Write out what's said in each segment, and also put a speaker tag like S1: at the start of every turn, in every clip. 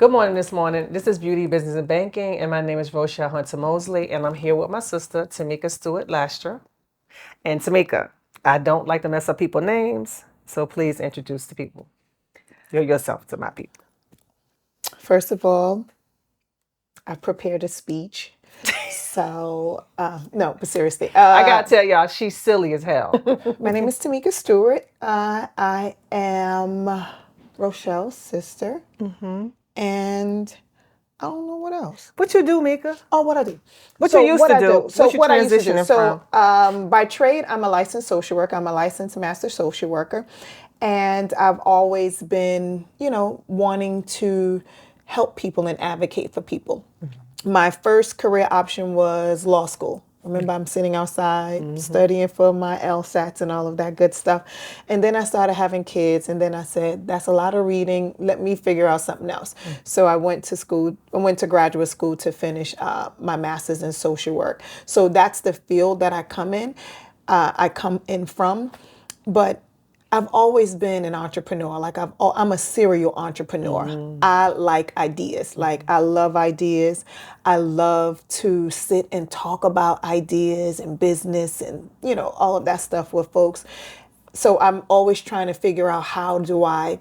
S1: Good morning this morning. This is Beauty, Business, and Banking, and my name is Rochelle Hunter Mosley, and I'm here with my sister, Tamika Stewart Lastra. And Tamika, I don't like to mess up people's names, so please introduce the people, yourself to my people.
S2: First of all, I prepared a speech. So, no, but seriously.
S1: I gotta tell y'all, she's silly as hell.
S2: My name is Tamika Stewart. I am Rochelle's sister. And I don't know what else.
S1: What you do, Mika?
S2: Oh, what I do.
S1: What you used to do?
S2: So
S1: What you
S2: what I used to do.
S1: transitioning
S2: So
S1: from?
S2: by trade, I'm a licensed social worker. I'm a licensed master social worker. And I've always been, wanting to help people and advocate for people. My first career option was law school. Remember, I'm sitting outside studying for my LSATs and all of that good stuff. And then I started having kids, and then I said, that's a lot of reading. Let me figure out something else. So I went to school. I went to graduate school to finish my master's in social work. So that's the field that I come in. I come in from, but I've always been an entrepreneur. Like I'm a serial entrepreneur. I like ideas. Like I love ideas. I love to sit and talk about ideas and business and, all of that stuff with folks. So I'm always trying to figure out how do I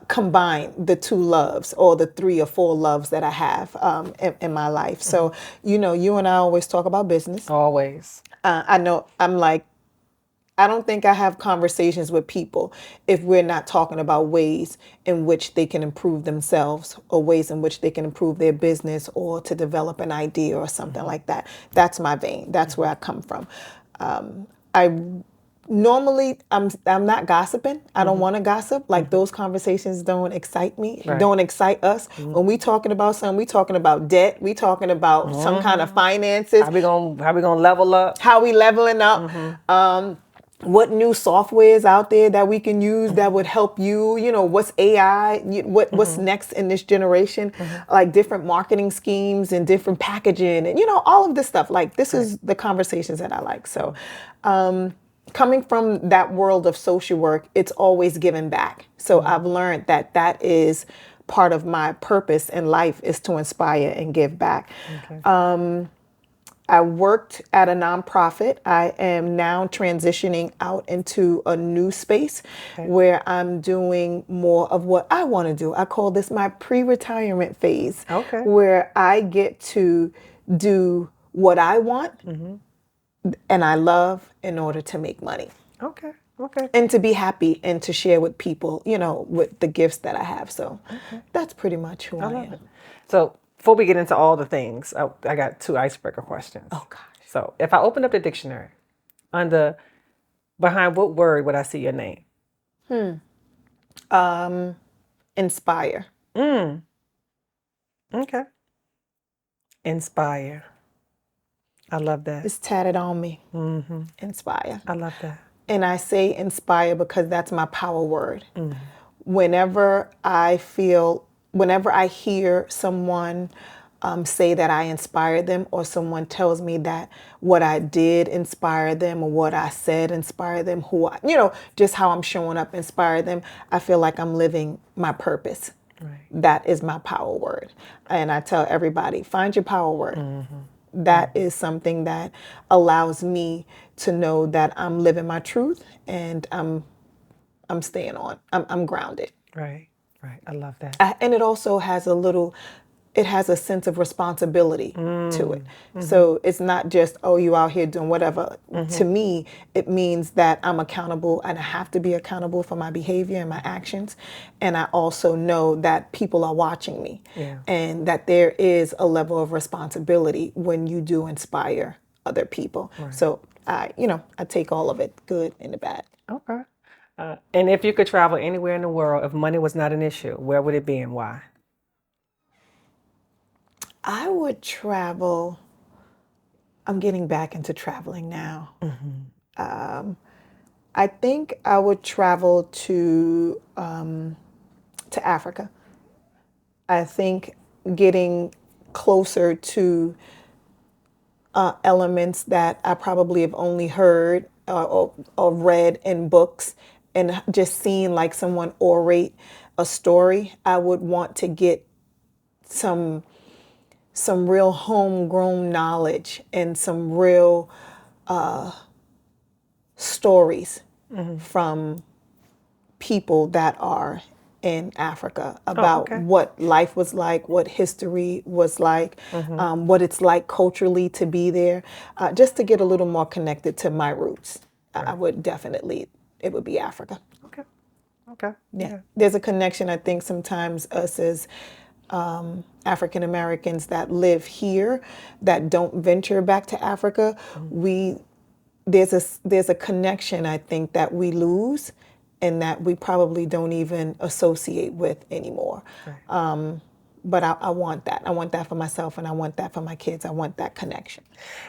S2: combine the two loves or the 3 or 4 loves that I have in my life. So, you and I always talk about business.
S1: Always.
S2: I know I don't think I have conversations with people if we're not talking about ways in which they can improve themselves or ways in which they can improve their business or to develop an idea or something like that. That's my vein. That's where I come from. I normally I'm not gossiping. I don't want to gossip. Like those conversations don't excite me.
S1: Right.
S2: Don't excite us. When we talking about something, we talking about debt. We talking about some kind of finances.
S1: How we gonna level up?
S2: How we leveling up? What new software is out there that we can use that would help you? What's AI? What's next in this generation? Like different marketing schemes and different packaging and all of this stuff. Like this is the conversations that I like. So, coming from that world of social work, it's always giving back. So I've learned that is part of my purpose in life is to inspire and give back.
S1: Okay.
S2: I worked at a nonprofit. I am now transitioning out into a new space where I'm doing more of what I want to do. I call this my pre-retirement phase, where I get to do what I want and I love in order to make money.
S1: Okay.
S2: And to be happy and to share with people, with the gifts that I have. So that's pretty much who I am.
S1: It. So before we get into all the things, I got 2 icebreaker questions.
S2: Oh, gosh.
S1: So if I open up the dictionary, behind what word would I see your name?
S2: Inspire.
S1: Okay. Inspire. I love that.
S2: It's tatted on me. Inspire.
S1: I love that.
S2: And I say inspire because that's my power word. Whenever I hear someone say that I inspired them, or someone tells me that what I did inspired them, or what I said inspired them, just how I'm showing up inspired them, I feel like I'm living my purpose.
S1: Right.
S2: That is my power word. And I tell everybody, find your power word. That is something that allows me to know that I'm living my truth and I'm staying on. I'm grounded.
S1: Right. I love that.
S2: And it also has it has a sense of responsibility to it. So it's not just, oh, you out here doing whatever. To me, it means that I'm accountable and I have to be accountable for my behavior and my actions. And I also know that people are watching me and that there is a level of responsibility when you do inspire other people. Right. So I take all of it, good and the bad.
S1: Okay. And if you could travel anywhere in the world, if money was not an issue, where would it be and why?
S2: I would travel. I'm getting back into traveling now. I think I would travel to Africa. I think getting closer to elements that I probably have only heard or read in books, and just seeing like someone orate a story, I would want to get some real homegrown knowledge and some real stories from people that are in Africa
S1: Oh,
S2: about
S1: okay.
S2: what life was like, what history was like, what it's like culturally to be there, just to get a little more connected to my roots. I would definitely, it would be Africa.
S1: Okay. Okay.
S2: Yeah.
S1: Yeah.
S2: There's a connection, I think, sometimes us as African Americans that live here that don't venture back to Africa, we there's a connection I think that we lose and that we probably don't even associate with anymore.
S1: Right.
S2: But I want that. I want that for myself and I want that for my kids. I want that connection.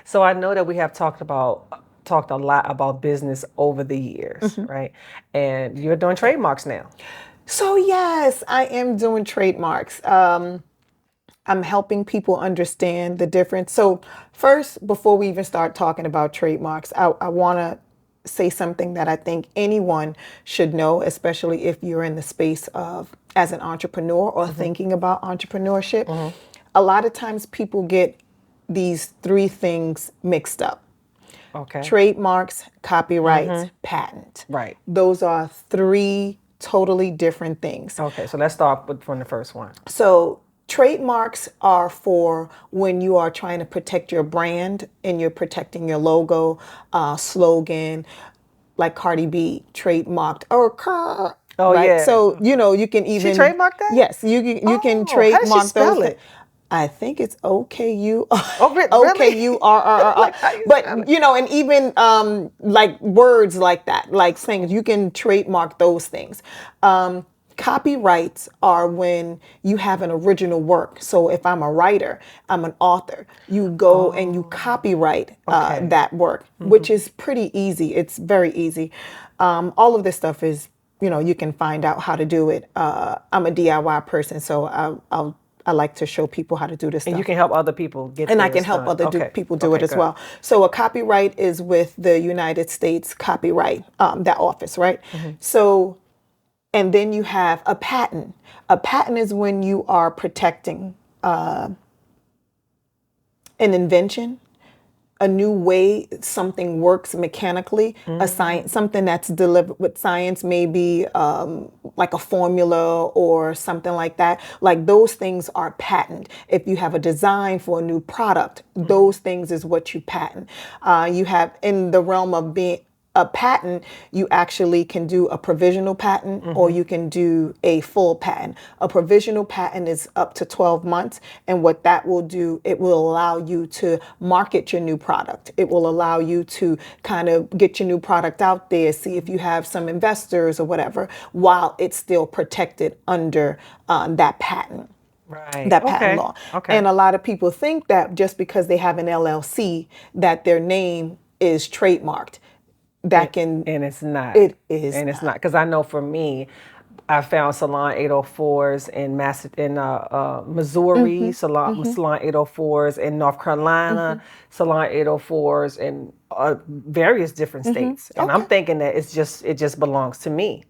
S1: So I know that we have talked a lot about business over the years, right? And you're doing trademarks now.
S2: So yes, I am doing trademarks. I'm helping people understand the difference. So first, before we even start talking about trademarks, I want to say something that I think anyone should know, especially if you're in the space of as an entrepreneur or thinking about entrepreneurship. A lot of times people get these three things mixed up.
S1: Okay.
S2: Trademarks, copyrights, patent.
S1: Right.
S2: Those are three totally different things.
S1: Okay. So let's start from the first one.
S2: So trademarks are for when you are trying to protect your brand and you're protecting your logo, slogan, like Cardi B trademarked or
S1: Oh
S2: right.
S1: yeah.
S2: So you can even
S1: trademarked that?
S2: Yes, you can
S1: Oh, how does she
S2: trademark those
S1: spell it?
S2: I think it's OKU
S1: Oh, really?
S2: OKURRR.
S1: Like how you
S2: But
S1: spell it?
S2: and even like words like that, like things you can trademark those things. Copyrights are when you have an original work. So if I'm a writer, I'm an author, you go and you copyright
S1: Okay.
S2: that work, which is pretty easy. It's very easy. All of this stuff is, you can find out how to do it. I'm a DIY person, so I like to show people how to do this
S1: And
S2: stuff.
S1: you can help other people get
S2: And I
S1: theirs
S2: can help
S1: done.
S2: other
S1: Okay.
S2: people do it
S1: Okay,
S2: as
S1: good.
S2: well. So a copyright is with the United States Copyright, that office, right? So, and then you have a patent. A patent is when you are protecting an invention, a new way something works mechanically, a science, something that's delivered with science, maybe like a formula or something like that. Like those things are patent. If you have a design for a new product, those things is what you patent. You have in the realm of being a patent, you actually can do a provisional patent or you can do a full patent. A provisional patent is up to 12 months. And what that will do, it will allow you to market your new product. It will allow you to kind of get your new product out there, see if you have some investors or whatever, while it's still protected under that patent.
S1: Right.
S2: That patent
S1: Okay.
S2: law.
S1: Okay.
S2: And a lot of people think that just because they have an LLC, that their name is trademarked. That can
S1: And it's not.
S2: It is
S1: And it's not because I know for me, I found Salon 804s in Missouri, Salon 804s in North Carolina, Salon 804s in various different states, and I'm
S2: okay.
S1: thinking that it just belongs to me,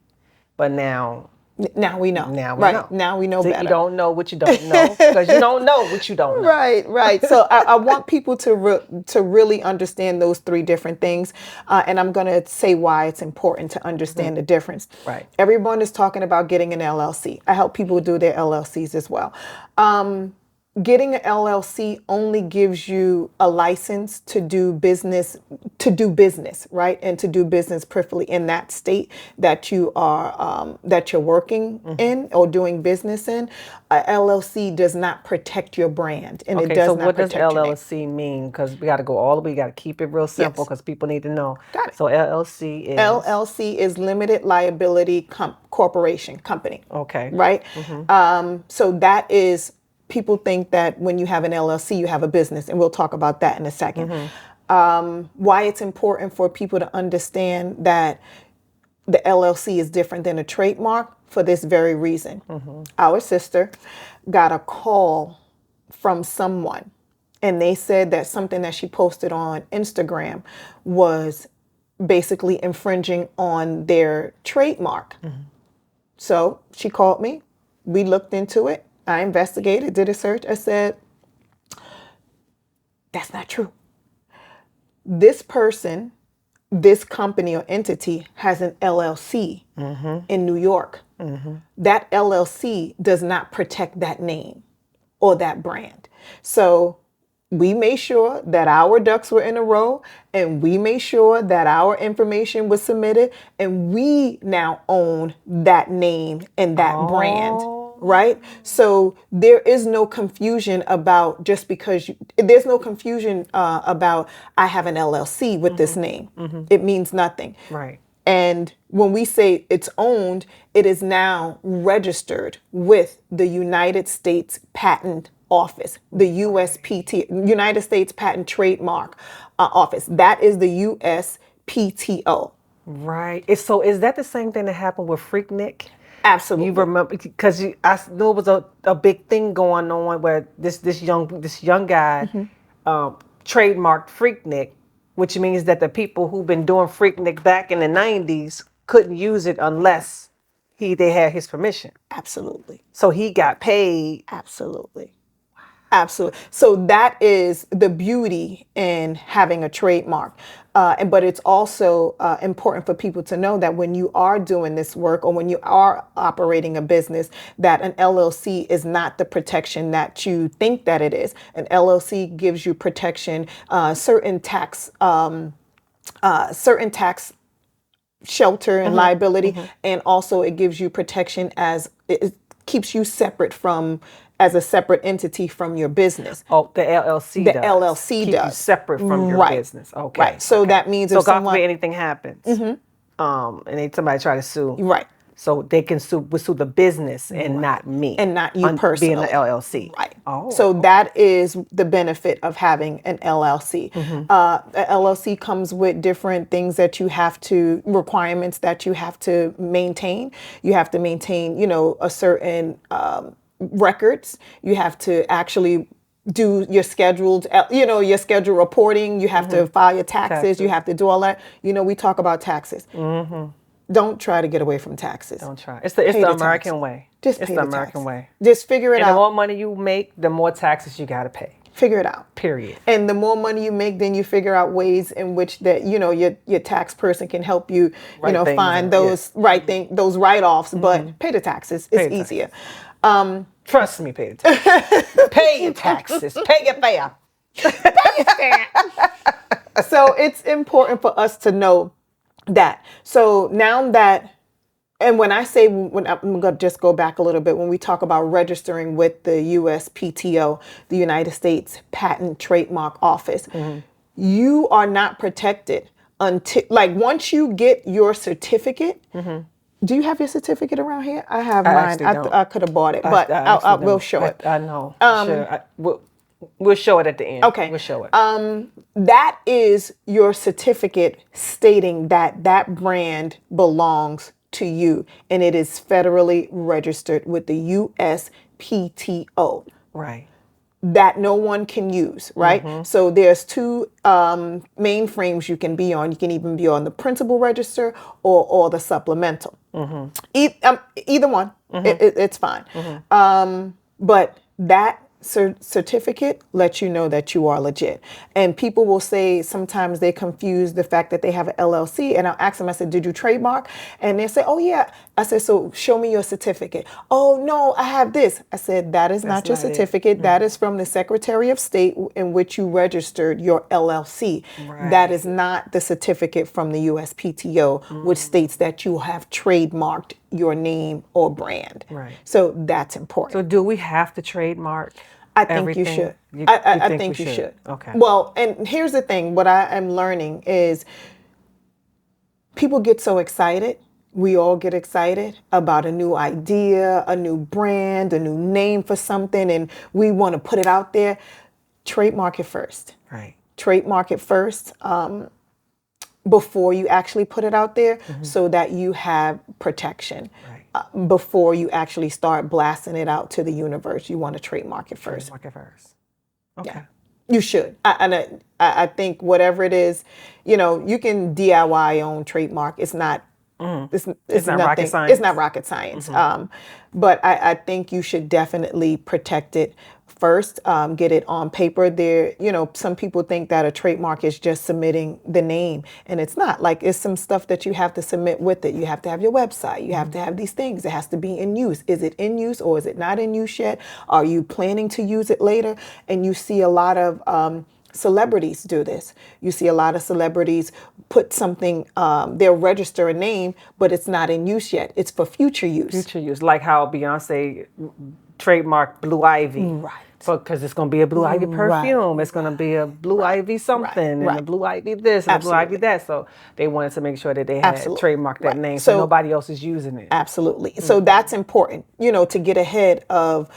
S1: but now
S2: Now we know.
S1: now we
S2: Right.
S1: know.
S2: Now we know
S1: So
S2: better.
S1: you don't know what you don't know because you don't know what you don't know.
S2: Right, right. So I want people to really understand those three different things, and I'm going to say why it's important to understand the difference.
S1: Right.
S2: Everyone is talking about getting an LLC. I help people do their LLCs as well. Getting an LLC only gives you a license to do business, right? And to do business perfectly in that state that you are that you're working in or doing business in. A LLC does not protect your brand, and it
S1: Okay,
S2: does
S1: so
S2: not
S1: what does
S2: protect your name.
S1: LLC mean? Because we got to go all the way. We got to keep it real simple
S2: Yes.
S1: because people need to know.
S2: Got it.
S1: So LLC is
S2: LLC is limited liability corporation company.
S1: okay.
S2: Right? So that is, people think that when you have an LLC, you have a business, and we'll talk about that in a second. Why it's important for people to understand that the LLC is different than a trademark for this very reason. Our sister got a call from someone, and they said that something that she posted on Instagram was basically infringing on their trademark. So she called me. We looked into it. I investigated, did a search. I said, that's not true. This person, this company or entity has an LLC in New York. That LLC does not protect that name or that brand. So we made sure that our ducks were in a row, and we made sure that our information was submitted, and we now own that name and that brand. Right? So there is no confusion about just because there's no confusion about I have an LLC with this name. It means nothing.
S1: Right.
S2: And when we say it's owned, it is now registered with the United States Patent Office, the USPT, United States Patent Trademark Office. That is the USPTO.
S1: Right. So is that the same thing that happened with Freaknik?
S2: Absolutely.
S1: You remember, because I know it was a big thing going on where this young guy trademarked Freaknik, which means that the people who've been doing Freaknik back in the 90s couldn't use it unless they had his permission.
S2: Absolutely.
S1: So he got paid.
S2: Absolutely. Absolutely. So that is the beauty in having a trademark. But it's also important for people to know that when you are doing this work or when you are operating a business, that an LLC is not the protection that you think that it is. An LLC gives you protection, certain tax shelter and liability, and also it gives you protection as it keeps you separate from as a separate entity from your business.
S1: Oh, the LLC
S2: The
S1: does.
S2: LLC
S1: Keep
S2: does.
S1: you separate from your
S2: Right.
S1: business. Okay.
S2: Right. So that means
S1: so
S2: if
S1: God
S2: someone
S1: forbid anything happens, and somebody try to sue,
S2: right.
S1: so they can sue the business and not me,
S2: And not you personally.
S1: being the LLC.
S2: Right.
S1: Oh.
S2: So that is the benefit of having an LLC. An LLC comes with different things that you have to, requirements that you have to maintain. You have to maintain, a certain records. You have to actually do your scheduled, your scheduled reporting. You have to file your taxes. You have to do all that. We talk about taxes. Don't try to get away from taxes.
S1: Don't try. It's the American way.
S2: Just
S1: it's
S2: pay
S1: the
S2: the
S1: American
S2: tax.
S1: way.
S2: Just figure it
S1: And the
S2: out.
S1: more money you make, the more taxes you got to pay.
S2: Figure it out.
S1: Period.
S2: And the more money you make, then you figure out ways in which that your tax person can help you, find those those write-offs. But pay the taxes. It's easier.
S1: Trust me, pay the taxes. Pay your taxes. Pay your fare.
S2: So it's important for us to know that. So now that, and when I say, when I'm going to just go back a little bit, when we talk about registering with the USPTO, the United States Patent Trademark Office, you are not protected until, once you get your certificate. Do you have your certificate around here? I have mine. I could have bought it, but I will show it.
S1: I know. Sure. We'll show it at the end.
S2: Okay.
S1: We'll show it.
S2: That is your certificate stating that that brand belongs to you, and it is federally registered with the USPTO.
S1: Right.
S2: That no one can use, right? So there's two mainframes you can be on. You can even be on the principal register or the supplemental. Either one, it's fine. But that certificate lets you know that you are legit. And people will say sometimes they confuse the fact that they have an LLC. And I'll ask them, I said, did you trademark? And they say, oh yeah. I said, so show me your certificate. Oh no, I have this. I said, that is not your certificate. That is from the Secretary of State in which you registered your LLC.
S1: Right.
S2: That is not the certificate from the USPTO, which states that you have trademarked your name or brand.
S1: Right.
S2: So that's important.
S1: So do we have to trademark?
S2: I think
S1: everything?
S2: you should.
S1: You
S2: I think you should.
S1: Okay.
S2: Well, and here's the thing. What I am learning is people get so excited. We all get excited about a new idea, a new brand, a new name for something, and we want to put it out there. Trademark it first.
S1: Right.
S2: Trademark it first before you actually put it out there so that you have protection.
S1: Right.
S2: Before you actually start blasting it out to the universe, you want to trademark it first.
S1: Trademark it first. Okay.
S2: Yeah, you should. I think whatever it is, you can DIY own trademark. It's not
S1: It's not rocket science.
S2: It's not rocket science. But I think you should definitely protect it first. Get it on paper. There, some people think that a trademark is just submitting the name, and it's not. Like, it's some stuff that you have to submit with it. You have to have your website. You have to have these things. It has to be in use. Is it in use or is it not in use yet? Are you planning to use it later? And you see a lot of celebrities do this. You see a lot of celebrities put something, they'll register a name, but it's not in use yet. It's for future use.
S1: Future use, like how Beyonce trademarked Blue Ivy.
S2: Right.
S1: Because it's going to be a Blue Ivy perfume. Right. It's going to be a Blue Ivy something, and a Blue Ivy this, and a Blue Ivy that. So they wanted to make sure that they had trademarked that name so nobody else is using it.
S2: Absolutely. So that's important, to get ahead of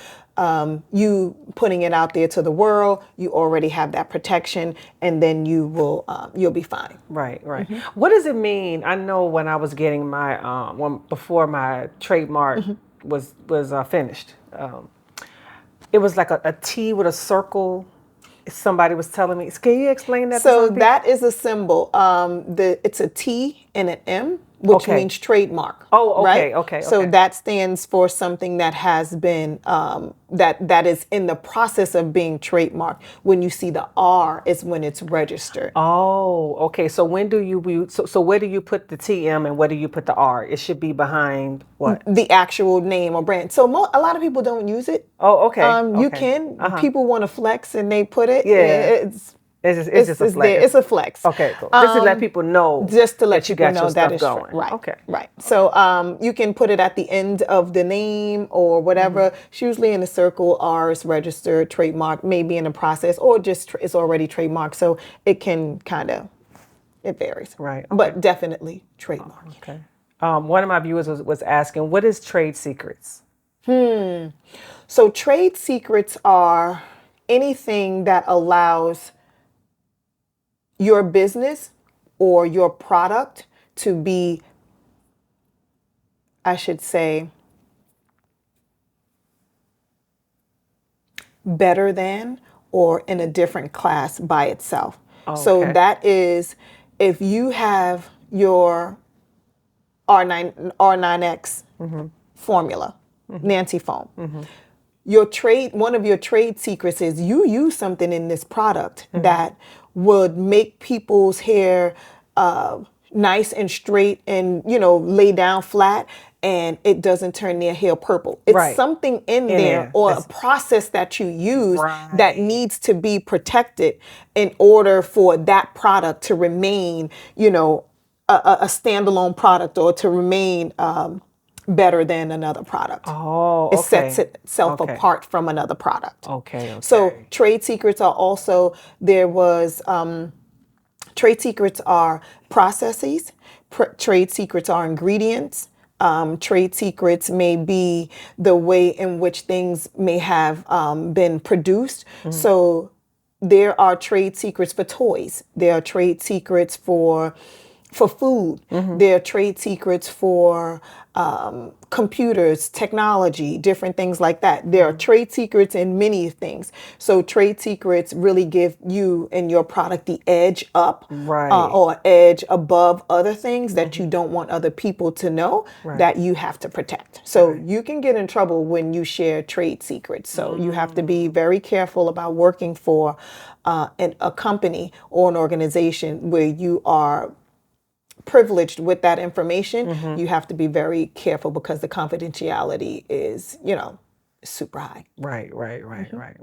S2: you putting it out there to the world. You already have that protection, and then you'll be fine.
S1: Right. What does it mean? I know when I was getting my before my trademark was finished, it was like a T with a circle. Somebody was telling me. Can you explain that?
S2: So that is a symbol. It's a T and an M, which means trademark.
S1: Oh, okay,
S2: right?
S1: okay.
S2: So that stands for something that has been that is in the process of being trademarked. When you see the R, is when it's registered.
S1: Oh, okay. So when do you so where do you put the TM and where do you put the R? It should be behind what?
S2: The actual name or brand. So a lot of people don't use it.
S1: Oh, okay.
S2: You can. People want to flex and they put it.
S1: Yeah. It's just a flex.
S2: It's a flex.
S1: Okay, cool. Just to let people know.
S2: Just to let
S1: you got your
S2: that
S1: stuff
S2: is
S1: going.
S2: Right.
S1: Okay.
S2: Right. So you can put it at the end of the name or whatever. It's usually in a circle. R is registered, trademark, maybe in a process, or just it's already trademarked. So it can it varies.
S1: Right. Okay.
S2: But definitely trademark.
S1: Okay. One of my viewers was asking, what is trade secrets?
S2: So trade secrets are anything that allows your business or your product to be, I should say, better than or in a different class by itself. Okay. So that is, if you have your R9X formula, Nancy foam, one of your trade secrets is you use something in this product that would make people's hair nice and straight and, lay down flat, and it doesn't turn their hair purple. It's something in there or a process that you use that needs to be protected in order for that product to remain, a standalone product or to remain better than another product.
S1: Oh,
S2: okay. It sets itself apart from another product.
S1: Okay.
S2: So trade secrets are also, trade secrets are processes, trade secrets are ingredients, trade secrets may be the way in which things may have been produced. So there are trade secrets for toys. There are trade secrets for food. There are trade secrets for computers, technology, different things like that. There are trade secrets in many things. So trade secrets really give you and your product the edge up or edge above other things that you don't want other people to know that you have to protect. So you can get in trouble when you share trade secrets. So you have to be very careful about working for a company or an organization where you are privileged with that information. You have to be very careful because the confidentiality is, super high.
S1: Right.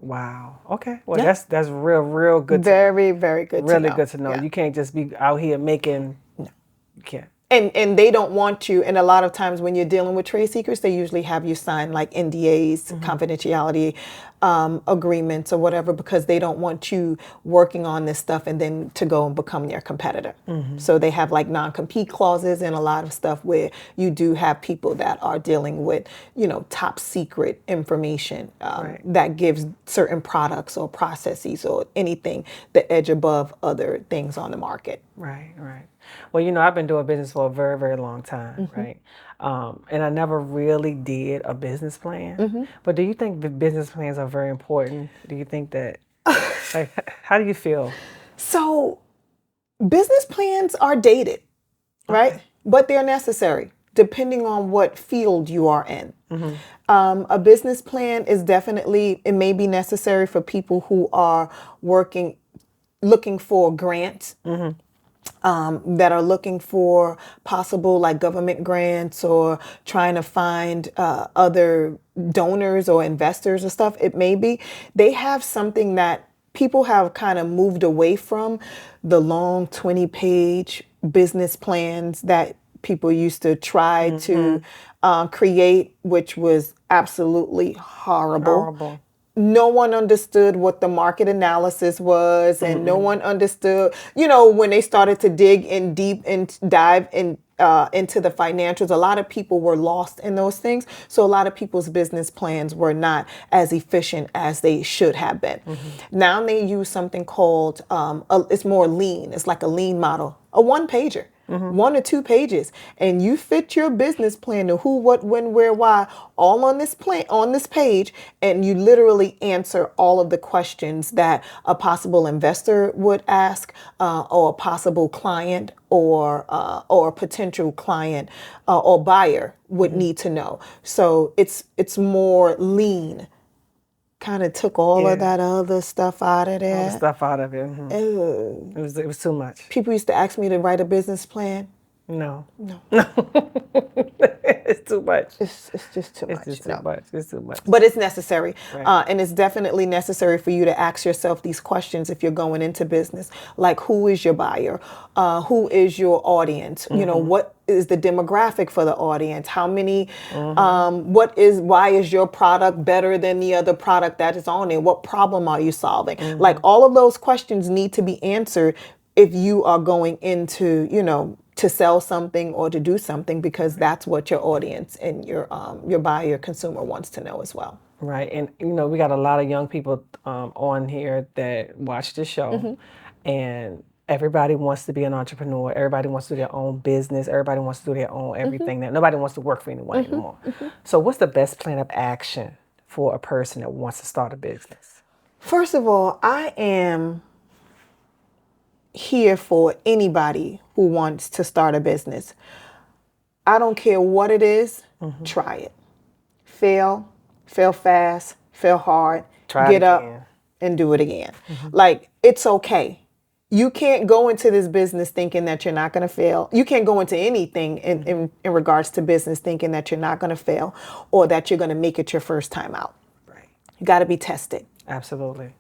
S1: Wow. Okay. Well, that's real good.
S2: Very, very good.
S1: Really good to know. You can't just be out here making. No, you can't.
S2: And they don't want you, and a lot of times when you're dealing with trade secrets, they usually have you sign like NDAs, confidentiality agreements or whatever, because they don't want you working on this stuff and then to go and become their competitor. So they have like non-compete clauses and a lot of stuff where you do have people that are dealing with, top secret information that gives certain products or processes or anything the edge above other things on the market.
S1: Right. Well, I've been doing business for a very, very long time, right? And I never really did a business plan. But do you think the business plans are very important? Do you think that, how do you feel?
S2: So business plans are dated, right? but they're necessary depending on what field you are in. A business plan is definitely, it may be necessary for people who are looking for grants, that are looking for possible like government grants or trying to find other donors or investors or stuff. It may be. They have something that people have kind of moved away from, the long 20-page business plans that people used to try to create, which was absolutely horrible.
S1: Horrible.
S2: No one understood what the market analysis was, and no one understood, you know, when they started to dig in deep and dive in into the financials, a lot of people were lost in those things. So a lot of people's business plans were not as efficient as they should have been. Now they use something called, it's more lean. It's like a lean model, a one pager. 1 or 2 pages, and you fit your business plan to who, what, when, where, why, all on this page, and you literally answer all of the questions that a possible investor would ask, or a possible client, or a potential client or buyer would need to know. So it's more lean. Kind of took all of that other stuff out of
S1: All the
S2: there.
S1: stuff out of it. It was too much.
S2: People used to ask me to write a business plan.
S1: No.
S2: No.
S1: It's too much.
S2: It's just too much.
S1: It's just too much. It's too much.
S2: But it's necessary.
S1: Right.
S2: And it's definitely necessary for you to ask yourself these questions if you're going into business. Like, who is your buyer? Who is your audience? You know, what is the demographic for the audience? How many, why is your product better than the other product that is on it? What problem are you solving? Like, all of those questions need to be answered if you are going into, you know, to sell something or to do something, because that's what your audience and your buyer, your consumer wants to know as well.
S1: Right. And, you know, we got a lot of young people on here that watch the show, and everybody wants to be an entrepreneur. Everybody wants to do their own business. Everybody wants to do their own everything. That nobody wants to work for anyone anymore. So what's the best plan of action for a person that wants to start a business?
S2: First of all, I am here for anybody who wants to start a business. I don't care what it is, try it. Fail fast, fail hard, get up and do it again. Like, it's okay. You can't go into this business thinking that you're not going to fail. You can't go into anything in regards to business thinking that you're not going to fail or that you're going to make it your first time out.
S1: Right.
S2: You got to be tested.
S1: Absolutely.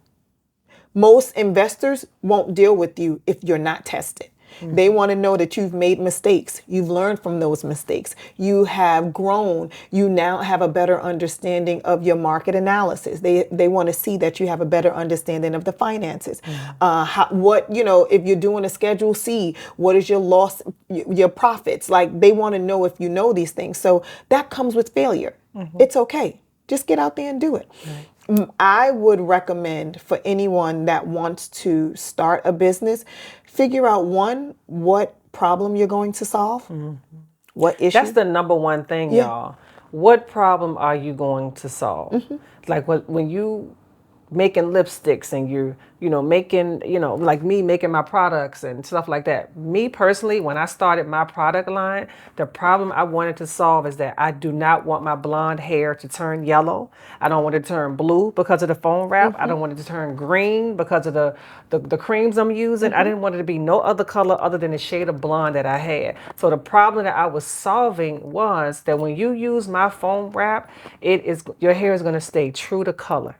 S2: Most investors won't deal with you if you're not tested. They want to know that you've made mistakes. You've learned from those mistakes. You have grown. You now have a better understanding of your market analysis. They want to see that you have a better understanding of the finances. If you're doing a Schedule C, what is your loss, your profits? Like, they want to know if you know these things. So that comes with failure. It's okay. Just get out there and do it. Right. I would recommend for anyone that wants to start a business, figure out what problem you're going to solve, what issue.
S1: That's the number one thing, y'all. What problem are you going to solve? Like when you making lipsticks and you're, making, like me making my products and stuff like that. Me personally, when I started my product line, the problem I wanted to solve is that I do not want my blonde hair to turn yellow. I don't want it to turn blue because of the foam wrap. I don't want it to turn green because of the creams I'm using. I didn't want it to be no other color other than the shade of blonde that I had. So the problem that I was solving was that when you use my foam wrap, your hair is going to stay true to color.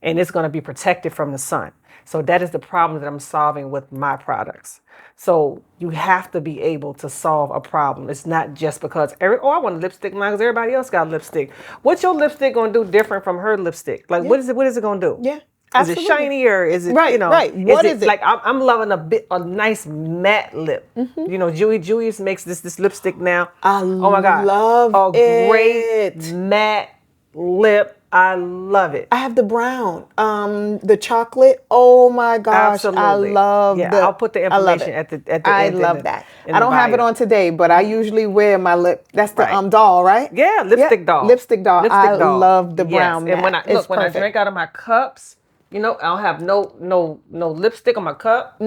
S1: And it's going to be protected from the sun. So that is the problem that I'm solving with my products. So you have to be able to solve a problem. It's not just because, I want a lipstick line because everybody else got lipstick. What's your lipstick going to do different from her lipstick? Like, what is it going to do?
S2: Yeah.
S1: Absolutely. Is it shinier? Is it,
S2: right? What is it?
S1: Like, I'm loving a nice matte lip. Julius makes this lipstick now. Oh my God.
S2: Love
S1: it. Great matte lip. I love it.
S2: I have the brown, the chocolate. Oh my gosh,
S1: absolutely.
S2: I love
S1: it. I'll put the information at the end.
S2: I love that. I don't have it on today, but I usually wear my lip. That's the doll, right?
S1: Yeah, lipstick doll.
S2: Lipstick doll. I love the brown.
S1: And when I drink out of my cups, I don't have no lipstick on my cup.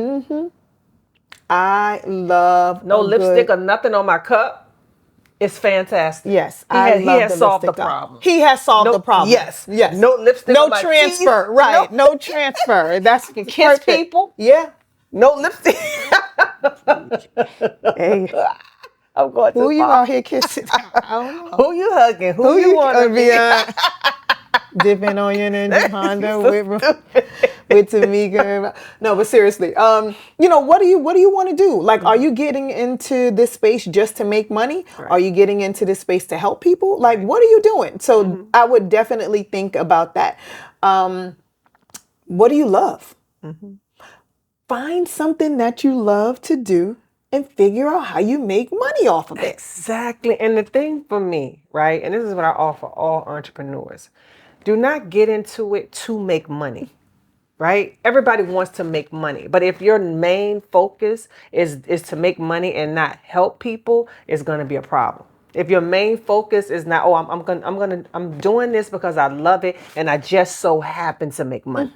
S2: I love
S1: No
S2: a
S1: lipstick
S2: good,
S1: or nothing on my cup. It's fantastic.
S2: yes,
S1: He
S2: I
S1: has
S2: love the
S1: solved the
S2: lipstick dye.
S1: problem.
S2: He has solved
S1: No,
S2: the problem.
S1: yes,
S2: Yes.
S1: no lipstick
S2: No
S1: on my
S2: transfer.
S1: teeth.
S2: Right. No transfer. That's
S1: You can kiss
S2: perfect.
S1: people.
S2: Yeah.
S1: No lipstick.
S2: Hey,
S1: I'm going
S2: who
S1: too
S2: you
S1: far.
S2: out here kissing? I don't know.
S1: Who you hugging? Who you want to be?
S2: Dipping on your Ninja Honda
S1: So
S2: with Tamika. No, but seriously, what do you want to do? Like, are you getting into this space just to make money?
S1: Right.
S2: Are you getting into this space to help people? Like, what are you doing? So I would definitely think about that. What do you love? Find something that you love to do and figure out how you make money off of it.
S1: Exactly. And the thing for me, right, and this is what I offer all entrepreneurs, do not get into it to make money, right? Everybody wants to make money. But if your main focus is to make money and not help people, it's going to be a problem. If your main focus is not, I'm doing this because I love it and I just so happen to make money.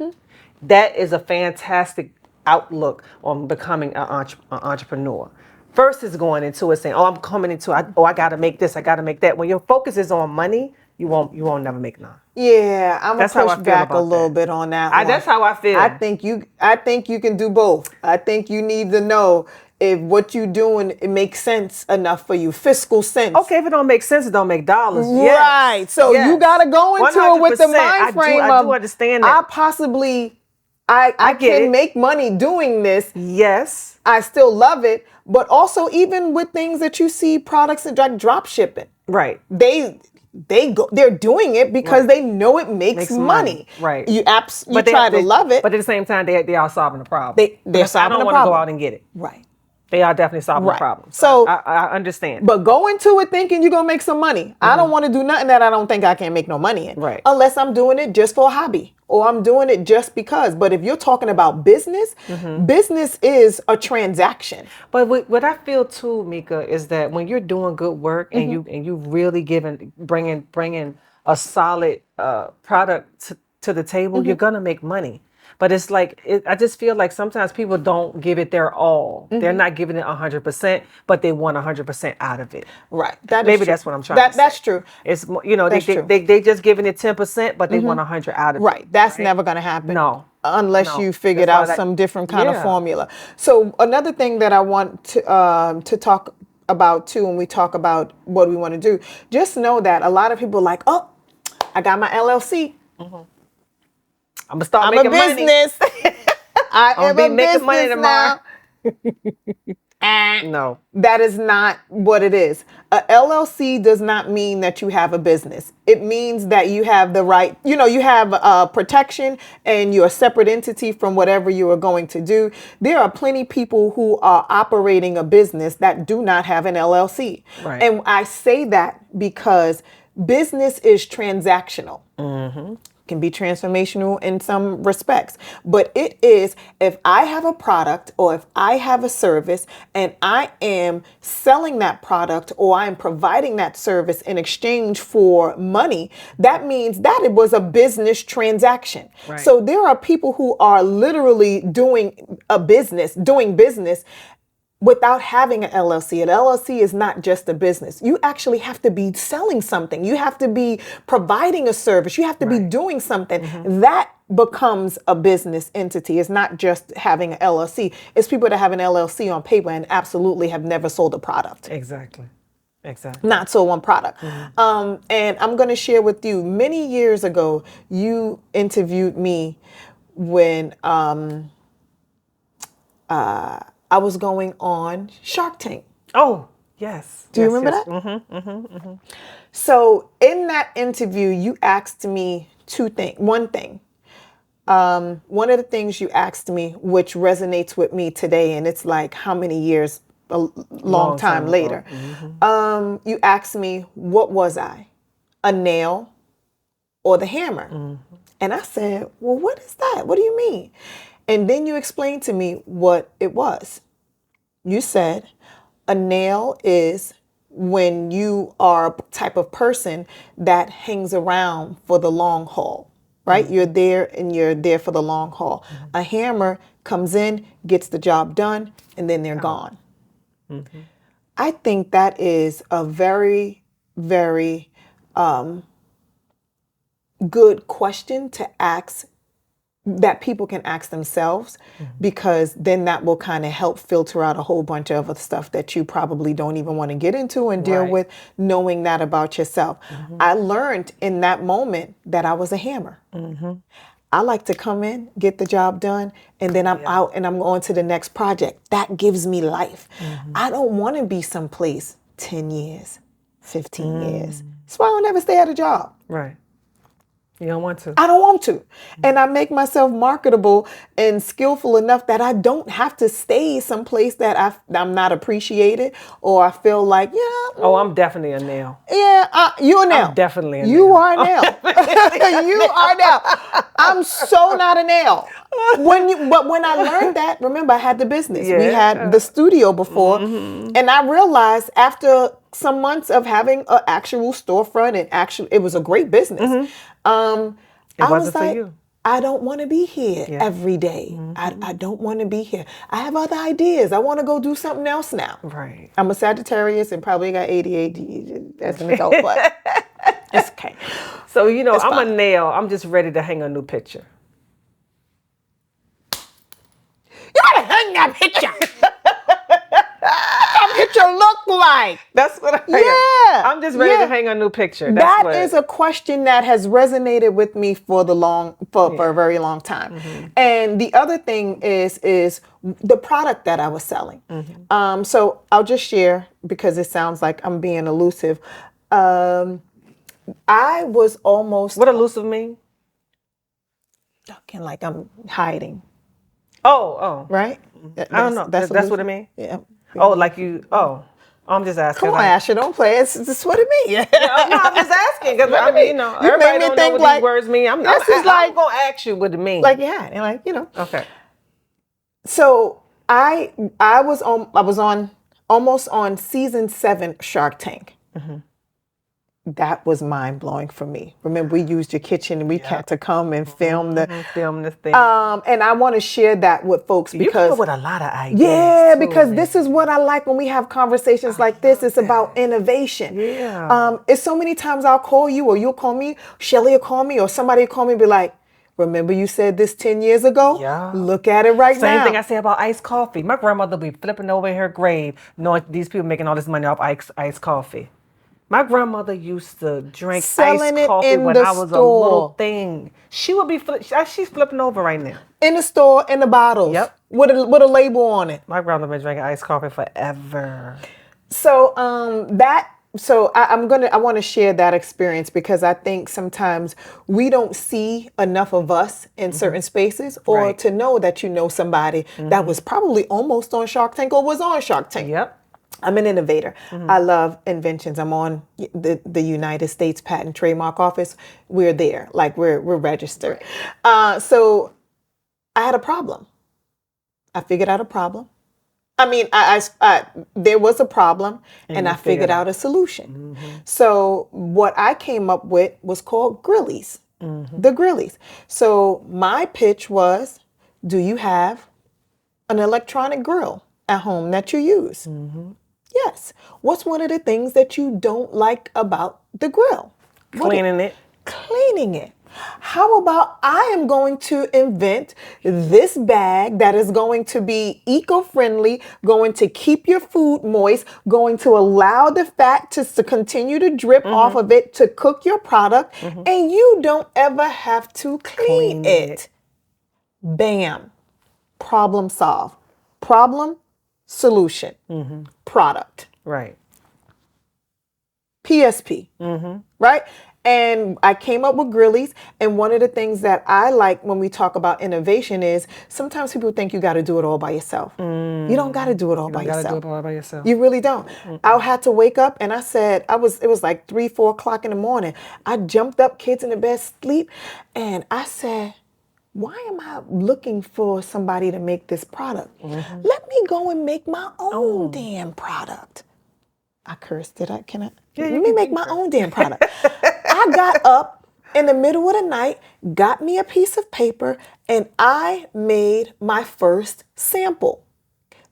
S1: That is a fantastic outlook on becoming an entrepreneur. First is going into it saying, "Oh, I'm coming into I got to make this, I got to make that." When your focus is on money, you won't never make none.
S2: Yeah, I'm gonna
S1: That's how I
S2: push
S1: feel
S2: back a
S1: about
S2: little
S1: that.
S2: bit on that one.
S1: That's how I feel.
S2: I think you can do both. I think you need to know if what you're doing it makes sense enough for you, fiscal sense.
S1: Okay, if it don't make sense, it don't make dollars. Yes.
S2: Right. So you gotta go into it with the
S1: 100%.
S2: mind frame
S1: I
S2: of
S1: do understand that.
S2: I
S1: get
S2: can
S1: it.
S2: make money doing this.
S1: Yes.
S2: I still love it, but also even with things that you see products that like drop shipping.
S1: Right.
S2: They're doing it because they know it makes money.
S1: Right.
S2: You try to love it.
S1: But at the same time, they are solving the problem.
S2: They're solving the
S1: I don't want to go out and get it.
S2: Right.
S1: They are definitely solving the
S2: Right.
S1: problem.
S2: So
S1: I understand.
S2: But go into it thinking you're gonna make some money. I don't want to do nothing that I don't think I can make no money in.
S1: Right.
S2: Unless I'm doing it just for a hobby or I'm doing it just because. But if you're talking about business, business is a transaction.
S1: But what I feel too, Mika, is that when you're doing good work and you really bringing a solid product to the table, you're gonna make money. But it's like I just feel like sometimes people don't give it their all. They're not giving it 100%, but they want 100% out of it.
S2: Right.
S1: Maybe that's what I'm trying to say.
S2: That's true.
S1: It's
S2: That's true.
S1: they just giving it 10%, but they want 100 out of it.
S2: Right. That's never going to happen.
S1: No.
S2: Unless
S1: No.
S2: you figured
S1: That's why
S2: out some different kind of
S1: Yeah.
S2: formula. So another thing that I want to talk about too, when we talk about what we want to do, just know that a lot of people are like, oh, I got my LLC.
S1: I'm gonna start
S2: I'm
S1: making
S2: a business. I am
S1: be
S2: a
S1: making money
S2: business
S1: tomorrow.
S2: now.
S1: No.
S2: That is not what it is. A LLC does not mean that you have a business. It means that you have the right, you have protection and you're a separate entity from whatever you are going to do. There are plenty people who are operating a business that do not have an LLC.
S1: Right.
S2: And I say that because business is transactional. Can be transformational in some respects, but it is if I have a product or if I have a service and I am selling that product or I'm providing that service in exchange for money, that means that it was a business transaction.
S1: Right.
S2: So there are people who are literally doing business without having an LLC. An LLC is not just a business. You actually have to be selling something. You have to be providing a service. You have to be doing something. That becomes a business entity. It's not just having an LLC. It's people that have an LLC on paper and absolutely have never sold a product.
S1: Exactly.
S2: Not sold one product. And I'm going to share with you, many years ago, you interviewed me when I was going on Shark Tank.
S1: Oh, yes.
S2: Do you remember that? So in that interview, you asked me one thing. One of the things you asked me, which resonates with me today, and it's like how many years, a long time later. You asked me, what was I? A nail or the hammer? And I said, well, what is that? What do you mean? And then you explained to me what it was. You said a nail is when you are a type of person that hangs around for the long haul. right? You're there and you're there for the long haul. A hammer comes in, gets the job done, and then they're gone. I think that is a very, very good question to ask, that people can ask themselves, because then that will kind of help filter out a whole bunch of other stuff that you probably don't even want to get into and deal with, knowing that about yourself. I learned in that moment that I was a hammer. I like to come in, get the job done, and then I'm out and I'm on to the next project. That gives me life. I don't want to be someplace 10 years, 15 years. That's why I don't ever stay at a job.
S1: Right. You don't want to.
S2: I don't want to. And I make myself marketable and skillful enough that I don't have to stay someplace that I'm not appreciated, or I feel like,
S1: Oh, I'm definitely a nail.
S2: yeah, you're a nail.
S1: I'm definitely a nail.
S2: You are a nail. You are a nail. I'm so not a nail. But when I learned that, remember, I had the business. We had the studio before, and I realized after some months of having an actual storefront, and it was a great business. I was like, I don't want to be here every day. I don't want to be here. I have other ideas. I want to go do something else now.
S1: Right.
S2: I'm a Sagittarius and probably got ADHD as an adult, but it's okay.
S1: So, I'm a nail. I'm just ready to hang a new picture.
S2: You gotta hang that picture. That picture look like?
S1: That's what I'm just ready to hang a new picture.
S2: That is a question that has resonated with me for a very long time. And the other thing is the product that I was selling. So I'll just share, because it sounds like I'm being elusive. I was almost...
S1: What elusive mean?
S2: Talking like I'm hiding.
S1: Oh.
S2: Right?
S1: I don't know. That's what it means?
S2: Yeah.
S1: Oh, like you... Oh. I'm just asking.
S2: Come on, Asher, don't play. It's what it means.
S1: No, I'm just asking, because everybody don't know what these words mean. I'm going to ask you what it means.
S2: Like, and like,
S1: Okay.
S2: So I was on almost on season 7 Shark Tank. That was mind blowing for me. Remember, we used your kitchen and we had to come and film this thing. And I want to share that with folks, because
S1: you come up with a lot of ideas.
S2: Yeah, because this is what I like when we have conversations like this. It's about innovation.
S1: Yeah.
S2: It's so many times I'll call you, or you'll call me, Shelly will call me, or somebody will call me and be like, remember you said this 10 years ago?
S1: Yeah.
S2: Look at it now.
S1: Same thing I say about iced coffee. My grandmother would be flipping over in her grave knowing these people making all this money off iced coffee. My grandmother used to drink
S2: Selling
S1: iced coffee when I was a little thing. She would be she's flipping over right now.
S2: In the store, in the bottles.
S1: Yep.
S2: With a label on it.
S1: My grandmother been drinking iced coffee forever.
S2: So I want to share that experience, because I think sometimes we don't see enough of us in certain spaces, or to know that you know somebody that was probably almost on Shark Tank or was on Shark Tank.
S1: Yep.
S2: I'm an innovator. I love inventions. I'm on the United States Patent Trademark Office. We're there, like we're registered. So I had a problem. I figured out a problem. I mean, there was a problem, and I figured out a solution. So what I came up with was called Grillies, the Grillies. So my pitch was, do you have an electronic grill at home that you use? Yes. What's one of the things that you don't like about the grill?
S1: Cleaning it.
S2: Cleaning it. How about I am going to invent this bag that is going to be eco-friendly, going to keep your food moist, going to allow the fat to continue to drip off of it to cook your product, and you don't ever have to clean it. Bam. Problem solved. Problem, solution, product.
S1: Right.
S2: PSP. Right? And I came up with Grillies. And one of the things that I like when we talk about innovation is sometimes people think you got to do it all by yourself. You don't got to do it all by yourself.
S1: You got to do it all by yourself.
S2: You really don't. I had to wake up, and I said, it was like 3-4 o'clock in the morning. I jumped up, kids in the bed, sleep. And I said, why am I looking for somebody to make this product? Let me go and make my own damn product. I cursed. Did I? Can I?
S1: Yeah,
S2: Let me make my own damn product. I got up in the middle of the night, got me a piece of paper, and I made my first sample.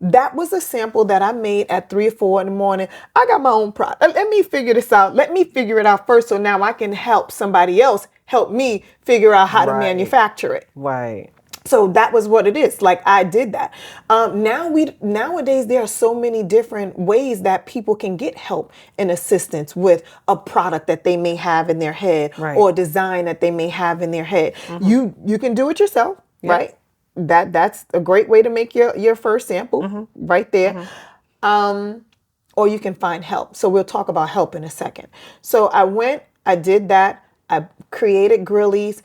S2: That was a sample that I made at 3 or 4 in the morning. I got my own product. Let me figure this out. Let me figure it out first so now I can help somebody else help me figure out how to manufacture it.
S1: Right.
S2: So that was what it is. Like, I did that. Nowadays there are so many different ways that people can get help and assistance with a product that they may have in their head, or a design that they may have in their head. You can do it yourself, right? That's a great way to make your first sample right there. Or you can find help. So we'll talk about help in a second. So I did that. I created grillies.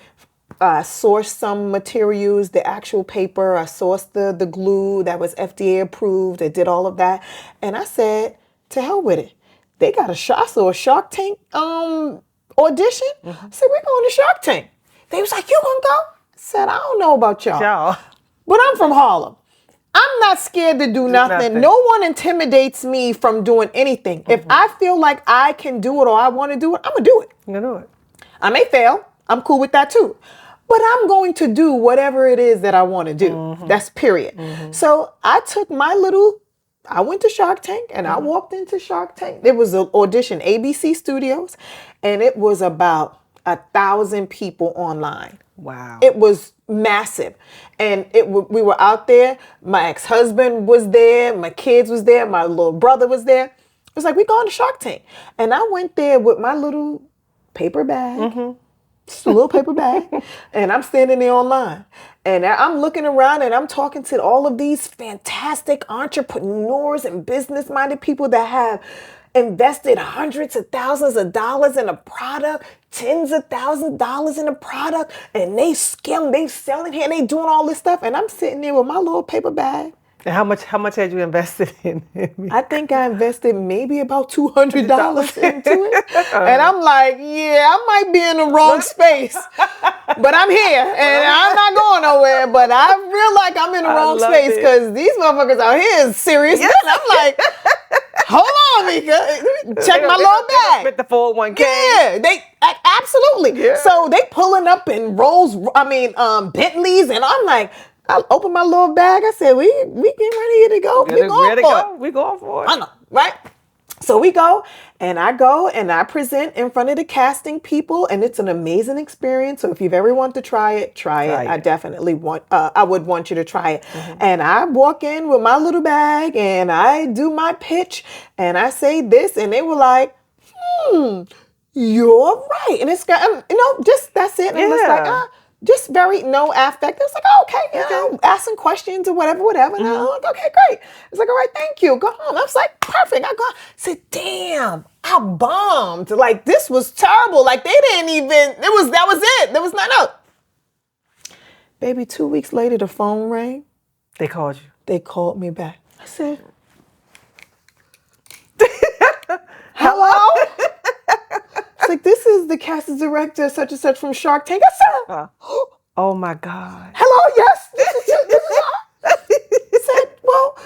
S2: Sourced some materials, the actual paper. I sourced the glue that was FDA approved. I did all of that. And I said, to hell with it. They got I saw a Shark Tank audition. I said, we're going to Shark Tank. They was like, you gonna go? I said, I don't know about y'all. But I'm from Harlem. I'm not scared to do nothing. No one intimidates me from doing anything. If I feel like I can do it or I want to do it, I'm going to do it.
S1: You're going to do it.
S2: I may fail. I'm cool with that too. But I'm going to do whatever it is that I want to do. That's period. So I went to Shark Tank and I walked into Shark Tank. It was an audition, ABC Studios, and it was about 1,000 people online.
S1: Wow.
S2: It was massive. And we were out there. My ex-husband was there. My kids was there. My little brother was there. It was like, we going to Shark Tank. And I went there with my little paper bag. Just a little paper bag, and I'm standing there online, and I'm looking around, and I'm talking to all of these fantastic entrepreneurs and business-minded people that have invested hundreds of thousands of dollars in a product, tens of thousands of dollars in a product, and they selling here, and they doing all this stuff, and I'm sitting there with my little paper bag.
S1: And how much had you invested in me?
S2: I think I invested maybe about $200 into it. And I'm like, yeah, I might be in the wrong space, but I'm here and I'm not going nowhere. But I feel like I'm in the wrong space because these motherfuckers out here is serious. And I'm like, hold on, Mika. Check my little bag.
S1: With the 401k.
S2: Yeah, absolutely. Yeah. So they pulling up in Bentleys, and I'm like, I opened my little bag. I said, we getting ready to go. We going for it.
S1: We going for it.
S2: I know, right? So we go and I present in front of the casting people, and it's an amazing experience. So if you've ever wanted to try it. I definitely I would want you to try it. And I walk in with my little bag and I do my pitch and I say this, and they were like, you're right. And it's got, just that's it. And I'm just like, just very no affect. It's like, okay, asking questions or whatever. And I'm like, okay, great. It's like, all right, thank you. Go home. I was like, perfect. I said, damn, I bombed. Like, this was terrible. Like, they didn't even, that was it. There was nothing else. Baby, 2 weeks later, the phone rang.
S1: They called you.
S2: They called me back. I said, hello? It's like, this is the casting director, such and such from Shark Tank. I said,
S1: oh my God.
S2: Hello, yes. This is He said, well,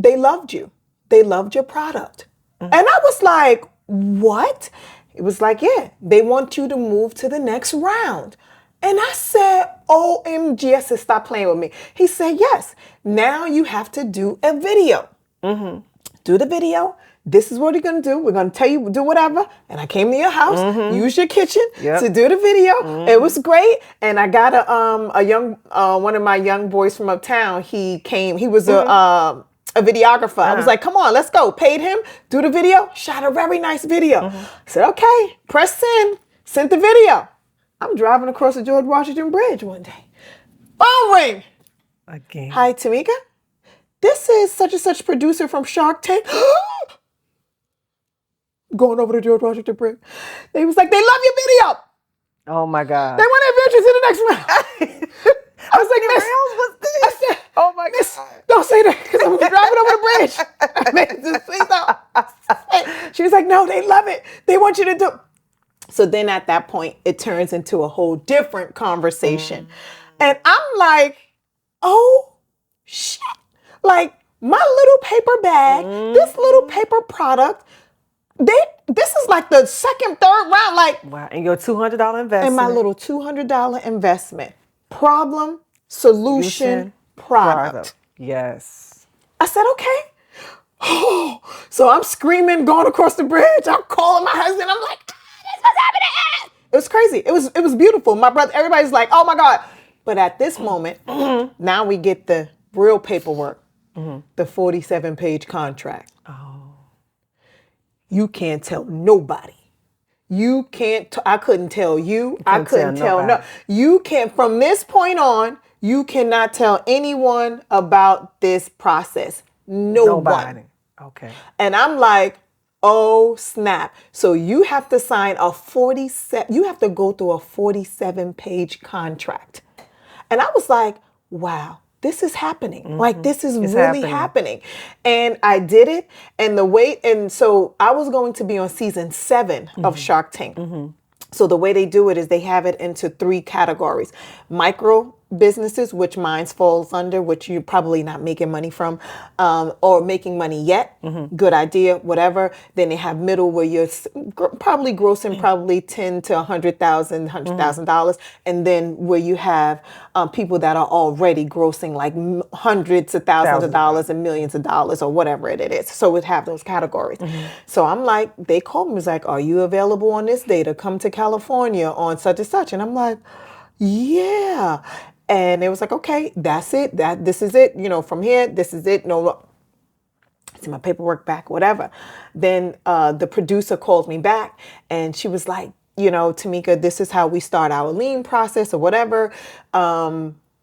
S2: they loved you. They loved your product. And I was like, what? It was like, yeah, they want you to move to the next round. And I said, OMG, I said, stop playing with me. He said, yes, now you have to do a video. Do the video. This is what we're going to do. We're going to tell you, do whatever. And I came to your house, use your kitchen to do the video. It was great. And I got one of my young boys from uptown. He came, he was a videographer. I was like, come on, let's go. Paid him, do the video, shot a very nice video. I said, okay, press send, sent the video. I'm driving across the George Washington Bridge one day. Phone ring.
S1: Again.
S2: Hi, Tamika. This is such and such producer from Shark Tank. Going over to George Washington Bridge. They was like, they love your video.
S1: Oh my God.
S2: They want to advance you to the next round. I was like, Miss, I said,
S1: oh my
S2: Miss,
S1: God.
S2: don't say that because I'm driving over the bridge. Please don't. She was like, no, they love it. They want you to do. So then at that point, it turns into a whole different conversation. And I'm like, oh, shit. Like, my little paper bag, this little paper product, This is like the second, third round, like
S1: Wow. And your $200
S2: in my
S1: investment.
S2: little $200 investment. Problem, solution, product.
S1: Yes.
S2: I said, okay. So I'm screaming, going across the bridge. I'm calling my husband. I'm like, this was happening. It was crazy. It was beautiful. My brother, everybody's like, oh my God. But at this moment, now we get the real paperwork, the 47-page contract.
S1: Oh.
S2: You can't tell nobody. You can't, I couldn't tell you. I couldn't tell no.
S1: nobody.
S2: You can't, from this point on, you cannot tell anyone about this process. No one.
S1: Nobody. Okay.
S2: And I'm like, oh snap. So you have to sign you have to go through a 47-page contract. And I was like, wow, this is happening. Like, this is really happening. And I did it. And so I was going to be on season 7 of Shark Tank. So the way they do it is they have it into 3 categories. Micro businesses, which mine falls under, which you're probably not making money from, or making money yet. Good idea, whatever. Then they have middle, where you're probably grossing probably $10,000 to $100,000, and then where you have people that are already grossing like hundreds of thousands of dollars and millions of dollars, or whatever it is. So we'd have those categories. So I'm like, they called me, was like, are you available on this day to come to California on such and such? And I'm like, yeah. And it was like, okay, that's it. This is it. From here, this is it. No, see my paperwork back, whatever. Then the producer called me back, and she was like, Tamika, this is how we start our lien process or whatever.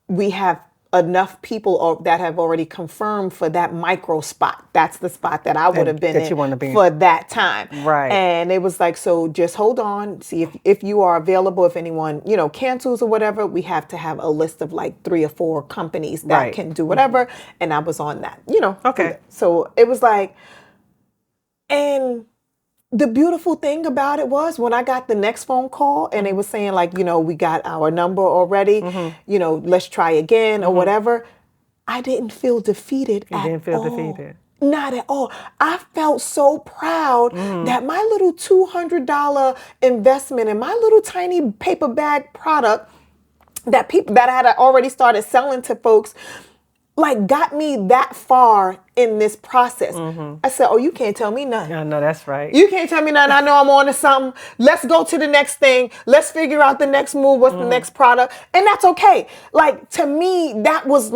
S2: We have enough people that have already confirmed for that micro spot. That's the spot that I would have been in for that time.
S1: Right.
S2: And it was like, so just hold on, see if you are available, if anyone, cancels or whatever, we have to have a list of like 3 or 4 companies that can do whatever. And I was on that,
S1: Okay.
S2: So it was like, and the beautiful thing about it was when I got the next phone call and they were saying like, we got our number already, let's try again or whatever. I didn't feel defeated at all.
S1: You didn't feel defeated.
S2: Not at all. I felt so proud that my little $200 investment in my little tiny paper bag product that I had already started selling to folks, like, got me that far in this process. I said, oh, you can't tell me nothing.
S1: I know, that's right.
S2: You can't tell me nothing. I know I'm on to something. Let's go to the next thing. Let's figure out the next move. What's the next product? And that's okay. Like, to me, that was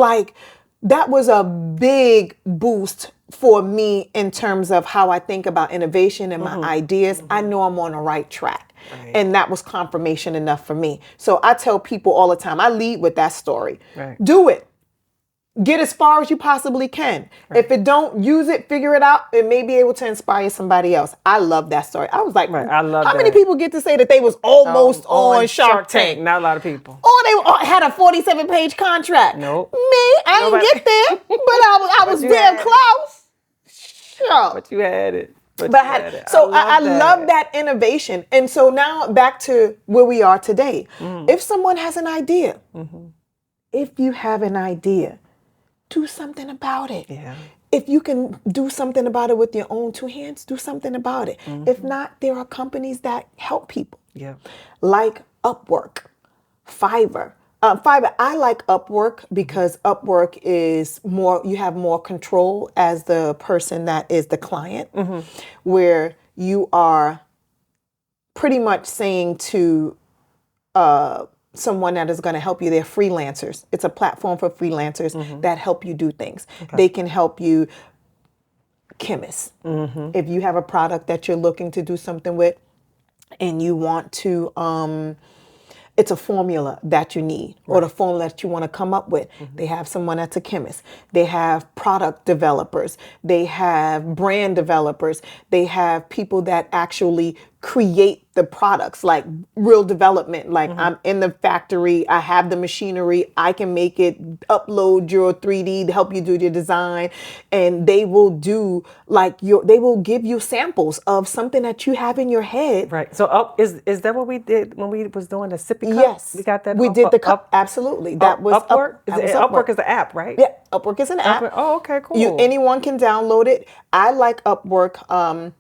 S2: a big boost for me in terms of how I think about innovation and my ideas. I know I'm on the right track. Right. And that was confirmation enough for me. So I tell people all the time, I lead with that story.
S1: Right.
S2: Do it. Get as far as you possibly can. Right. If it don't, use it, figure it out. It may be able to inspire somebody else. I love that story. I was like,
S1: I love
S2: how many people get to say that they was almost on Shark Tank?
S1: Not a lot of people.
S2: Or they had a 47-page contract.
S1: Nope.
S2: Me, I didn't get there, but I was damn close. Sure.
S1: But you had it.
S2: So I love that innovation. And so now back to where we are today. If someone has an idea, if you have an idea, do something about it.
S1: Yeah.
S2: If you can do something about it with your own 2 hands, do something about it. If not, there are companies that help people.
S1: Yeah.
S2: Like Upwork, Fiverr. I like Upwork because Upwork is more, you have more control as the person that is the client, where you are pretty much saying to someone that is going to help you. They're freelancers. It's a platform for freelancers that help you do things. Okay. They can help you, chemists. If you have a product that you're looking to do something with and you want to, it's a formula that you need or the formula that you want to come up with. They have someone that's a chemist. They have product developers. They have brand developers. They have people that actually create the products, like real development. Like I'm in the factory, I have the machinery, I can make it, upload your 3D to help you do your design. And they will do they will give you samples of something that you have in your head.
S1: Right. So is that what we did when we was doing the sippy cup?
S2: Yes.
S1: We got that.
S2: We did the cup. Absolutely. That was
S1: Upwork. Upwork is the app, right?
S2: Yeah. Upwork is an app.
S1: Oh, okay, cool.
S2: Anyone can download it. I like Upwork.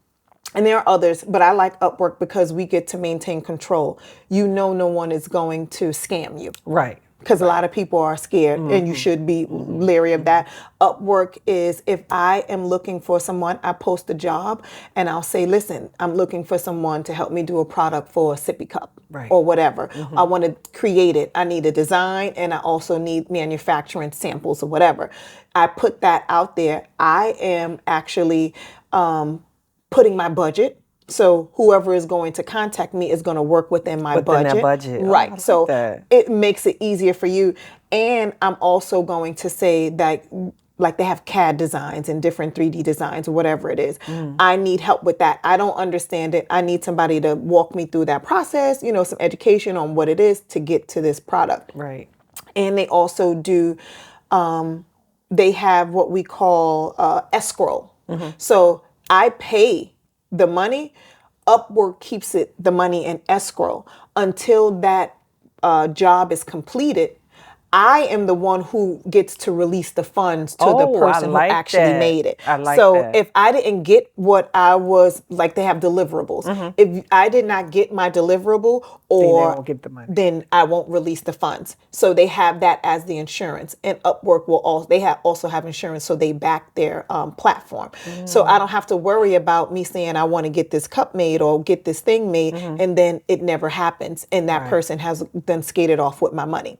S2: And there are others, but I like Upwork because we get to maintain control. You know, no one is going to scam you.
S1: Right.
S2: Because a lot of people are scared, and you should be leery of that. Upwork is, if I am looking for someone, I post a job and I'll say, listen, I'm looking for someone to help me do a product for a sippy cup
S1: Right.
S2: or whatever. I want to create it. I need a design, and I also need manufacturing samples or whatever. I put that out there. I am actually putting my budget. So whoever is going to contact me is going to work within my
S1: Within
S2: budget.
S1: that budget. Oh, I
S2: Right.
S1: like
S2: So
S1: that.
S2: it makes it easier for you. And I'm also going to say that, like, they have CAD designs and different 3D designs or whatever it is. I need help with that. I don't understand it. I need somebody to walk me through that process, you know, some education on what it is to get to this product.
S1: Right.
S2: And they also do, they have what we call escrow. So I pay the money. Upwork keeps the money in escrow until that job is completed. I am the one who gets to release the funds to the
S1: Oh, I
S2: person
S1: like
S2: who actually
S1: that.
S2: made it.
S1: I like
S2: so
S1: that.
S2: if I didn't get what I was, like, they have deliverables. If I did not get my deliverable, or
S1: won't get the money.
S2: then I won't release the funds. So they have that as the insurance. And Upwork will also have insurance, so they back their platform. So I don't have to worry about me saying I want to get this cup made or get this thing made, and then it never happens, and that person has then skated off with my money.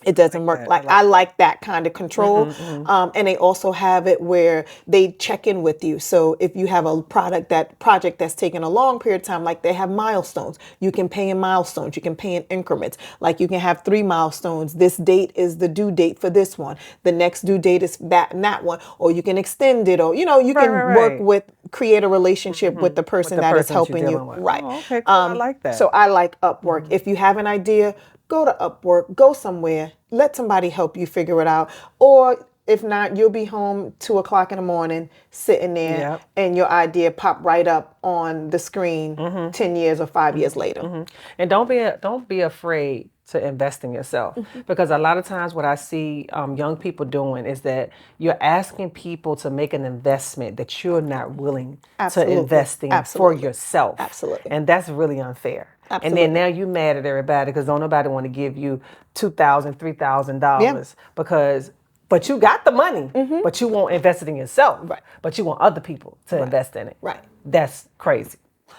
S2: It doesn't work like I like that kind of control. And they also have it where they check in with you. So if you have a project that's taken a long period of time, like they have milestones, you can pay in milestones, you can pay in increments. Like you can have 3 milestones. This date is the due date for this one. The next due date is that and that one. Or you can extend it, or, you know, you can work with, create a relationship with the person that is helping you. Right.
S1: Oh, okay, cool. I like that.
S2: So I like Upwork. If you have an idea, go to Upwork, go somewhere, let somebody help you figure it out. Or if not, you'll be home 2:00 in the morning, sitting there, and your idea pop right up on the screen 10 years or 5 years later.
S1: And don't be afraid to invest in yourself, because a lot of times what I see young people doing is that you're asking people to make an investment that you're not willing to invest in for yourself.
S2: Absolutely.
S1: And that's really unfair. And then now you mad at everybody because don't nobody want to give you $2,000, $3,000 but you got the money, but you won't invest it in yourself.
S2: Right.
S1: But you want other people to invest in it.
S2: Right.
S1: That's crazy.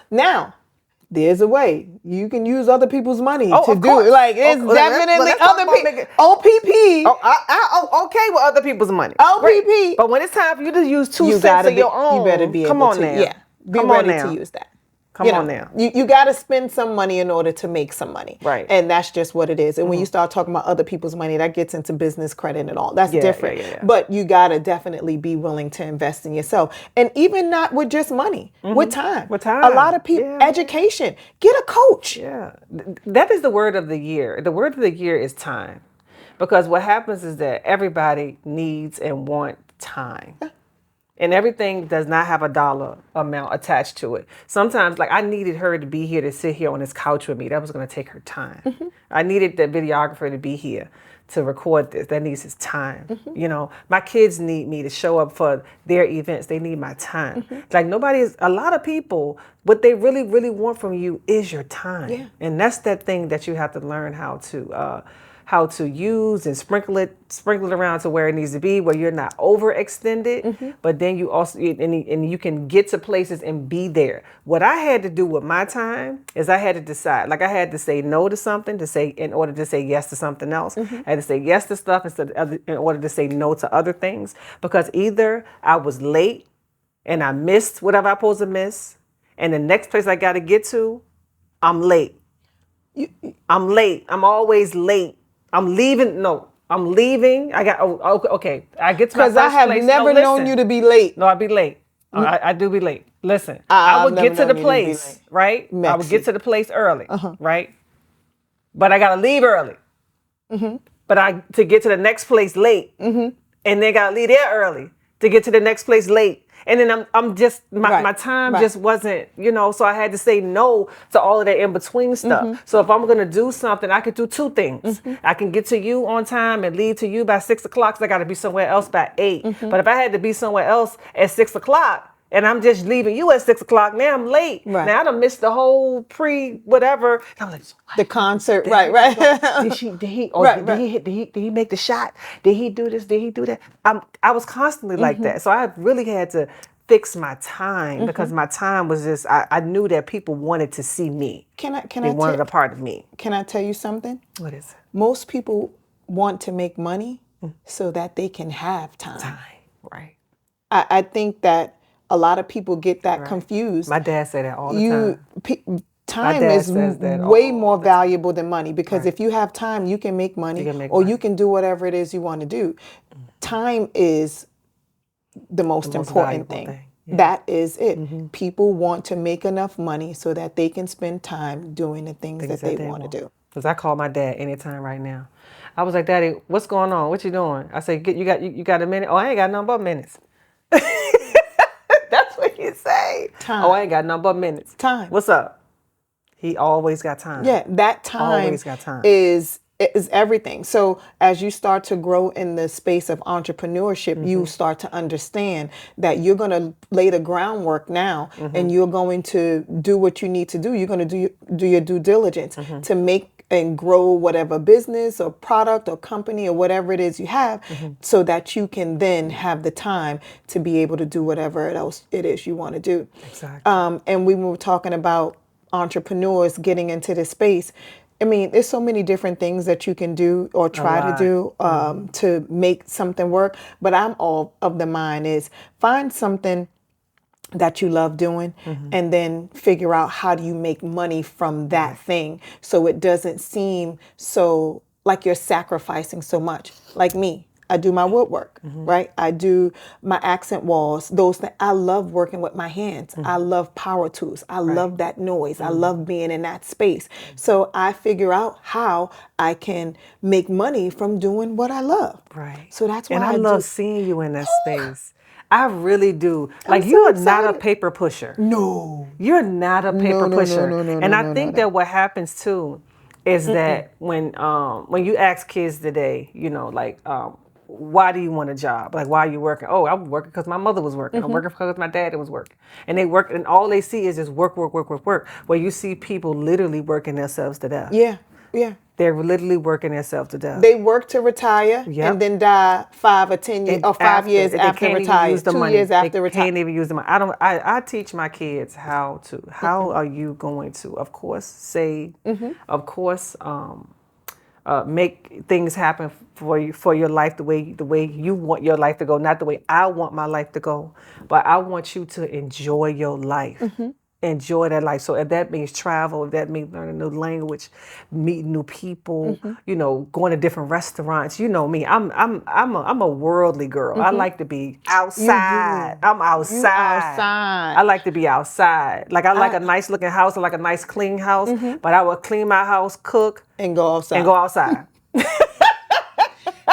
S2: Now, there's a way you can use other people's money to
S1: of
S2: do
S1: course.
S2: it. Like, it's definitely other people. OPP.
S1: Okay with other people's money.
S2: OPP.
S1: Great. But when it's time for you to use 2 cents of your own,
S2: you better be
S1: come
S2: able
S1: on
S2: to.
S1: now.
S2: Yeah. Be ready to use that.
S1: Come on now.
S2: You got to spend some money in order to make some money.
S1: Right.
S2: And that's just what it is. And when you start talking about other people's money, that gets into business credit and all. That's different.
S1: Yeah.
S2: But you got to definitely be willing to invest in yourself. And even not with just money, with time.
S1: With time.
S2: A lot of people, education. Get a coach.
S1: Yeah. That is the word of the year. The word of the year is time. Because what happens is that everybody needs and wants time. And everything does not have a dollar amount attached to it. Sometimes, like, I needed her to be here to sit here on this couch with me. That was going to take her time. I needed the videographer to be here to record this. That needs his time. You know, my kids need me to show up for their events. They need my time. Like, a lot of people, what they really, really want from you is your time.
S2: Yeah.
S1: And that's that thing that you have to learn how to use and sprinkle it around to where it needs to be, where you're not overextended, but then you also, and you can get to places and be there. What I had to do with my time is I had to decide, like I had to say no to something in order to say yes to something else. I had to say yes to stuff in order to say no to other things, because either I was late and I missed whatever I was supposed to miss, and the next place I got to get to, I'm late. I'm late. I'm always late. I'm leaving. No, I'm leaving. I got. Okay. I get to my first place.
S2: Because I have never known you to be late.
S1: No, I be late. I do be late. Listen, I would get to the place, right? I would get to the place early, right? But I gotta leave early. But to get to the next place late, and then gotta leave there early to get to the next place late. And then I'm just, my time just wasn't, so I had to say no to all of that in between stuff. So if I'm going to do something, I could do 2 things. I can get to you on time and leave to you by 6 o'clock, so I got to be somewhere else by 8. But if I had to be somewhere else at 6 o'clock, And I'm just leaving you at 6 o'clock. Now I'm late.
S2: Right.
S1: Now I done missed the whole whatever. And I'm like,
S2: The concert,
S1: did
S2: right, right.
S1: did he make the shot? Did he do this? Did he do that? I was constantly like that. So I really had to fix my time because my time was just, I knew that people wanted to see me. They wanted a part of me.
S2: Can I tell you something?
S1: What is it?
S2: Most people want to make money so that they can have time.
S1: Time, right.
S2: I think that a lot of people get that confused.
S1: My dad said that all the time.
S2: Time is way more valuable than money because if you have time, you can make money you can do whatever it is you want to do. Time is the most important thing. Yeah. That is it. People want to make enough money so that they can spend time doing the things that they want to do.
S1: Because I call my dad anytime right now. I was like, Daddy, what's going on? What you doing? I said, you got a minute? Oh, I ain't got nothing but minutes. That's what he say.
S2: Time.
S1: Oh, I ain't got nothing but minutes.
S2: Time.
S1: What's up? He always got time.
S2: Yeah, that time,
S1: always got time.
S2: is everything. So as you start to grow in the space of entrepreneurship, you start to understand that you're going to lay the groundwork now and you're going to do what you need to do. You're going to do your due diligence to make and grow whatever business or product or company or whatever it is you have so that you can then have the time to be able to do whatever else it is you want to do.
S1: Exactly.
S2: And we were talking about entrepreneurs getting into this space. I mean, there's so many different things that you can do or try to do to make something work. But I'm all of the mind is find something that you love doing and then figure out how do you make money from that thing so it doesn't seem so like you're sacrificing so much. Like me, I do my woodwork, right? I do my accent walls, those things. I love working with my hands. I love power tools. I love that noise. I love being in that space. So I figure out how I can make money from doing what I love.
S1: Right.
S2: So that's why
S1: I love seeing you in that space. I really do. Like, you are not a paper pusher.
S2: No.
S1: You're not a paper pusher. And I think
S2: no.
S1: that what happens too is that when you ask kids today, you know, like, why do you want a job? Like, why are you working? Oh, I'm working because my mother was working. I'm working because my dad was working. And they work, and all they see is just work. Where you see people literally working themselves to death.
S2: Yeah, yeah.
S1: They're literally working themselves to death.
S2: They work to retire and then die 5 or 10 years or 5 years after retire. 2 years after retire.
S1: They can't even use the money. I teach my kids how are you going to, of course, save, of course, make things happen for your life the way you want your life to go, not the way I want my life to go, but I want you to enjoy your life. Enjoy that life. So if that means travel, if that means learning a new language, meeting new people, you know, going to different restaurants. You know me. I'm a worldly girl. I like to be outside. I'm outside.
S2: You outside.
S1: I like to be outside. Like I like a nice looking house. I like a nice clean house. But I would clean my house, cook,
S2: and go outside.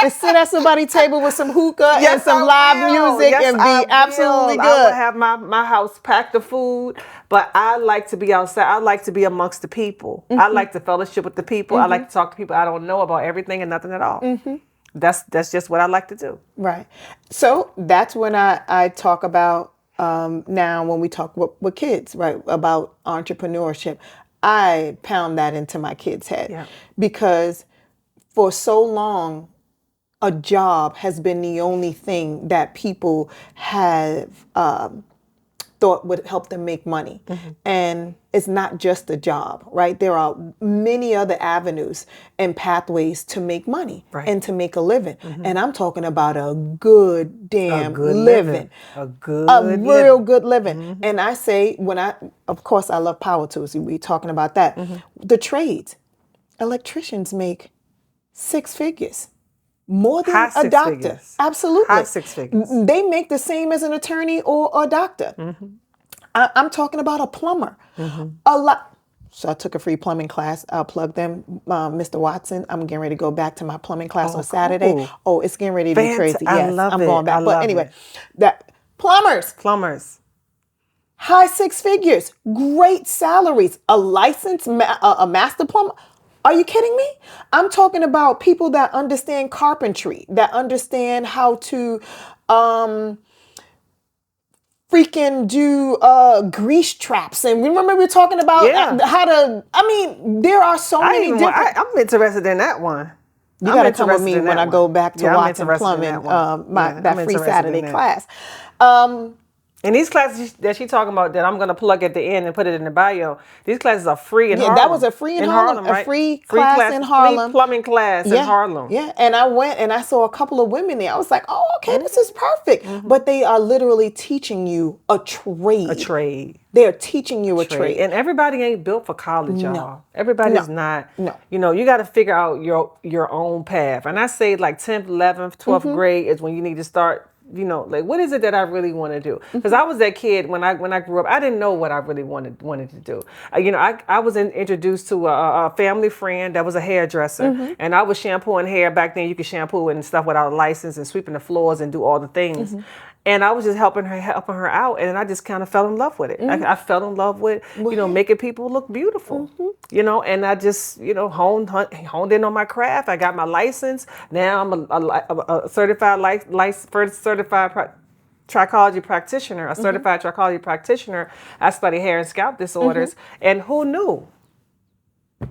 S2: And sit at somebody's table with some hookah and some live music and be absolutely good.
S1: I would have my house packed of food, but I like to be outside. I like to be amongst the people. I like to fellowship with the people. I like to talk to people I don't know about everything and nothing at all. That's just what I like to do.
S2: Right. So that's when I talk about now when we talk with kids, right, about entrepreneurship. I pound that into my kids' head because for so long, a job has been the only thing that people have thought would help them make money. And it's not just a job, right? There are many other avenues and pathways to make money and to make a living. And I'm talking about a good damn living.
S1: A
S2: real good living. And I say, of course, I love power tools. We're talking about that. The trades, electricians make 6 figures. More than a doctor.
S1: Figures.
S2: Absolutely.
S1: High 6 figures.
S2: They make the same as an attorney or a doctor. I'm talking about a plumber. A lot. So I took a free plumbing class. I'll plug them. Mr. Watson, I'm getting ready to go back to my plumbing class on Saturday.
S1: Cool.
S2: Oh, it's getting ready to be crazy. Yes, I'm going back. But anyway, plumbers. High 6 figures. Great salaries. A licensed a master plumber. Are you kidding me? I'm talking about people that understand carpentry, that understand how to freaking do grease traps, and remember we were talking about how to. I mean, there are so many different.
S1: I'm interested in that one.
S2: You got to come with me when I go back to Watson Plumbing, that free Saturday class.
S1: And these classes that she's talking about that I'm going to plug at the end and put it in the bio, these classes are free in Harlem.
S2: Yeah, that was a free in Harlem,
S1: right?
S2: A free class in Harlem.
S1: Free plumbing class in Harlem.
S2: Yeah, and I went and I saw a couple of women there. I was like, oh, okay, this is perfect. But they are literally teaching you a trade.
S1: A trade.
S2: They're teaching you a trade.
S1: And everybody ain't built for college, y'all.
S2: No.
S1: Everybody's not.
S2: No.
S1: You know, you got to figure out your own path. And I say like 10th, 11th, 12th grade is when you need to start. You know, like, what is it that I really want to do? Because I was that kid when I grew up. I didn't know what I really wanted to do. You know, I was introduced to a family friend that was a hairdresser, and I was shampooing hair. Back then, you could shampoo and stuff without a license and sweeping the floors and do all the things. And I was just helping her out, and I just kind of fell in love with it. I fell in love with, you know, making people look beautiful. You know, and I just, you know, honed in on my craft. I got my license. Now I'm a certified trichology practitioner, a certified trichology practitioner. I study hair and scalp disorders, and who knew?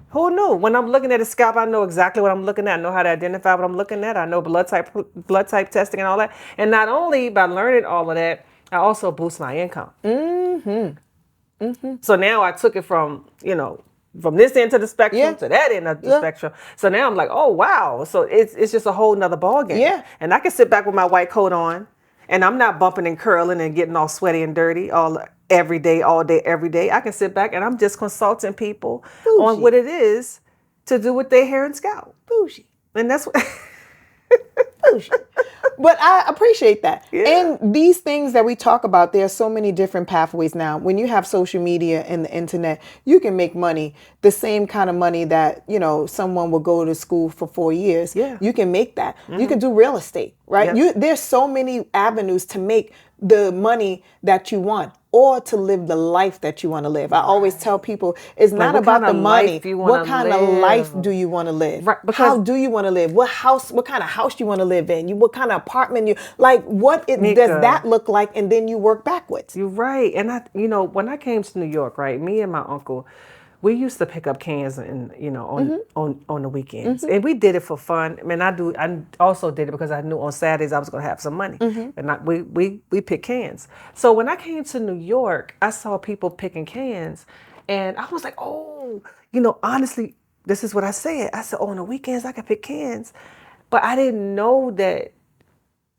S1: Who knew? When I'm looking at a scalp, I know exactly what I'm looking at. I know how to identify what I'm looking at. I know blood type testing and all that. And not only by learning all of that, I also boost my income. So now I took it from, you know, from this end to the spectrum to that end of the spectrum. So now I'm like, oh, wow. So it's just a whole nother ballgame.
S2: Yeah.
S1: And I can sit back with my white coat on, and I'm not bumping and curling and getting all sweaty and dirty every day, all day, every day. I can sit back and I'm just consulting people on what it is to do with their hair and scalp.
S2: Bougie.
S1: And that's what...
S2: Bougie. But I appreciate that.
S1: Yeah.
S2: And these things that we talk about, there are so many different pathways now. When you have social media and the internet, you can make money, the same kind of money that, you know, someone will go to school for 4 years.
S1: Yeah.
S2: You can make that. You can do real estate, right? There's so many avenues to make the money that you want, or to live the life that you want to live. I always tell people, it's not about the money. What kind of life do you want to live?
S1: Right,
S2: how do you want to live? What kind of house you want to live in? What kind of apartment like? Does that look like? And then you work backwards.
S1: You're right. And you know, when I came to New York, right, me and my uncle, we used to pick up cans and, you know, on the weekends. And we did it for fun. I mean, I also did it because I knew on Saturdays I was going to have some money. And we pick cans. So when I came to New York, I saw people picking cans, and I was like, oh, you know, honestly, this is what I said. I said, oh, on the weekends I can pick cans. But I didn't know that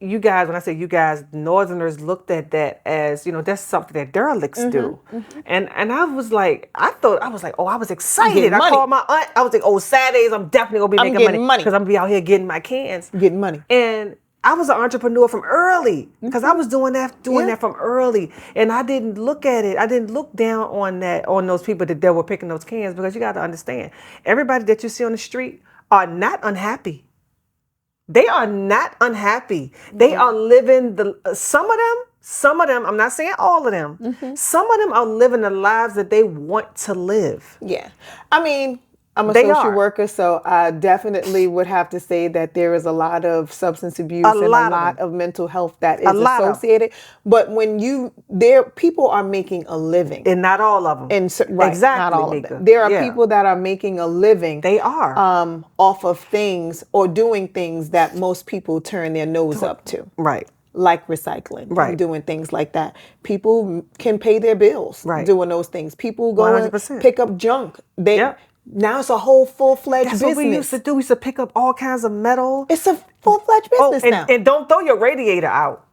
S1: you guys, when I say you guys, Northerners looked at that as, you know, that's something that derelicts do. And I was like, oh, I was excited. I called my aunt. I was like, oh, Saturdays, I'm definitely going to be making money because I'm going to be out here getting my cans.
S2: Getting money.
S1: And I was an entrepreneur from early because I was doing that from early. And I didn't look at it. I didn't look down on those people that were picking those cans, because you got to understand, everybody that you see on the street are not unhappy. They are not unhappy. They are living some of them, I'm not saying all of them, some of them are living the lives that they want to live.
S2: Yeah. I mean, I'm a social worker, so I definitely would have to say that there is a lot of substance abuse and a lot of mental health that is associated. But when people are making a living.
S1: And not all of them.
S2: Exactly.
S1: Not
S2: all of them. There are people that are making a living.
S1: They are.
S2: Off of things or doing things that most people turn their nose up to.
S1: Right.
S2: Like recycling,
S1: right,
S2: doing things like that. People can pay their bills doing those things. People go
S1: 100%.
S2: And pick up junk. Now it's a whole full-fledged business.
S1: That's what we used to do. We used to pick up all kinds of metal.
S2: It's a full-fledged business now.
S1: And don't throw your radiator out.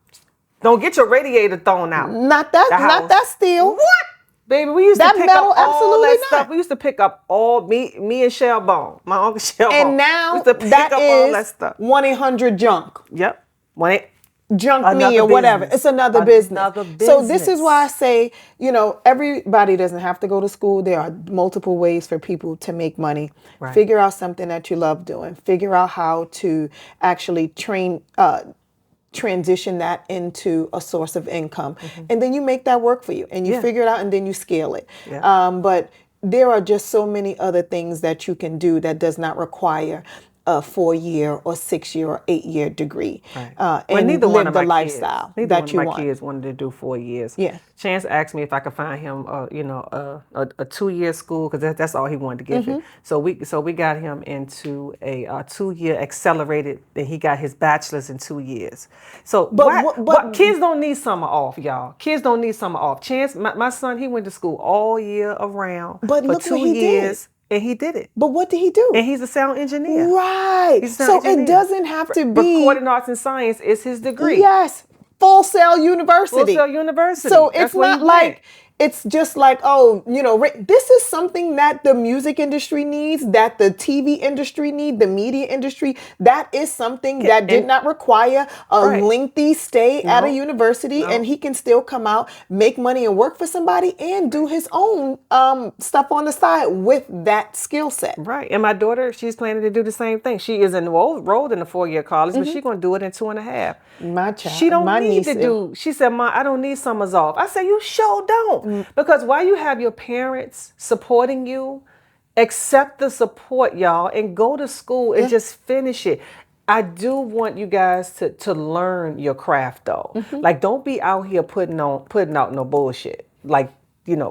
S1: Don't get your radiator thrown out.
S2: Not that steel.
S1: What? Baby, we used to pick
S2: metal,
S1: up all that
S2: not.
S1: stuff. We used to pick up all me and Shell Bone, my uncle Shell Bone.
S2: And now
S1: we used to pick up all that stuff.
S2: 1-800-JUNK.
S1: Yep.
S2: Junk me or whatever. It's another business. So this is why I say, you know, everybody doesn't have to go to school. There are multiple ways for people to make money. Right. Figure out something that you love doing. Figure out how to actually transition that into a source of income. And then you make that work for you. And you figure it out, and then you scale it. Yeah. But there are just so many other things that you can do that does not require a 4-year or 6-year or 8-year degree,
S1: Right.
S2: and
S1: neither one
S2: live
S1: of
S2: the
S1: my
S2: lifestyle
S1: kids, neither one
S2: that
S1: of
S2: you
S1: my
S2: want.
S1: kids wanted to do 4 years.
S2: Yeah.
S1: Chance asked me if I could find him, a 2-year school because that's all he wanted to give it. So we got him into a 2-year accelerated. Then he got his bachelor's in 2 years. So what kids don't need summer off, y'all. Kids don't need summer off. Chance, my son, he went to school all year around
S2: But
S1: for
S2: look what
S1: 2
S2: he did.
S1: years, and he did it.
S2: But what did he do?
S1: And he's a sound engineer.
S2: Right.
S1: He's a sound
S2: So it
S1: engineer.
S2: doesn't have to be.
S1: Recording arts and science is his degree.
S2: Yes. Full Sail University.
S1: Full Sail University.
S2: So
S1: That's
S2: it's
S1: where
S2: not
S1: he
S2: like
S1: went.
S2: it's just like, oh, this is something that the music industry needs, that the TV industry needs, the media industry. That is something that did not require a lengthy stay at a university, and he can still come out, make money, and work for somebody, and do his own stuff on the side with that skill set.
S1: Right. And my daughter, she's planning to do the same thing. She is enrolled in a 4-year college, but she's going to do it in 2.5.
S2: My child,
S1: She don't
S2: my
S1: need
S2: niece
S1: to do. She said, "Ma, I don't need summers off." I said, "You sure don't." Because while you have your parents supporting you, accept the support, y'all, and go to school and just finish it. I do want you guys to learn your craft though. Like, don't be out here putting out no bullshit. Like, and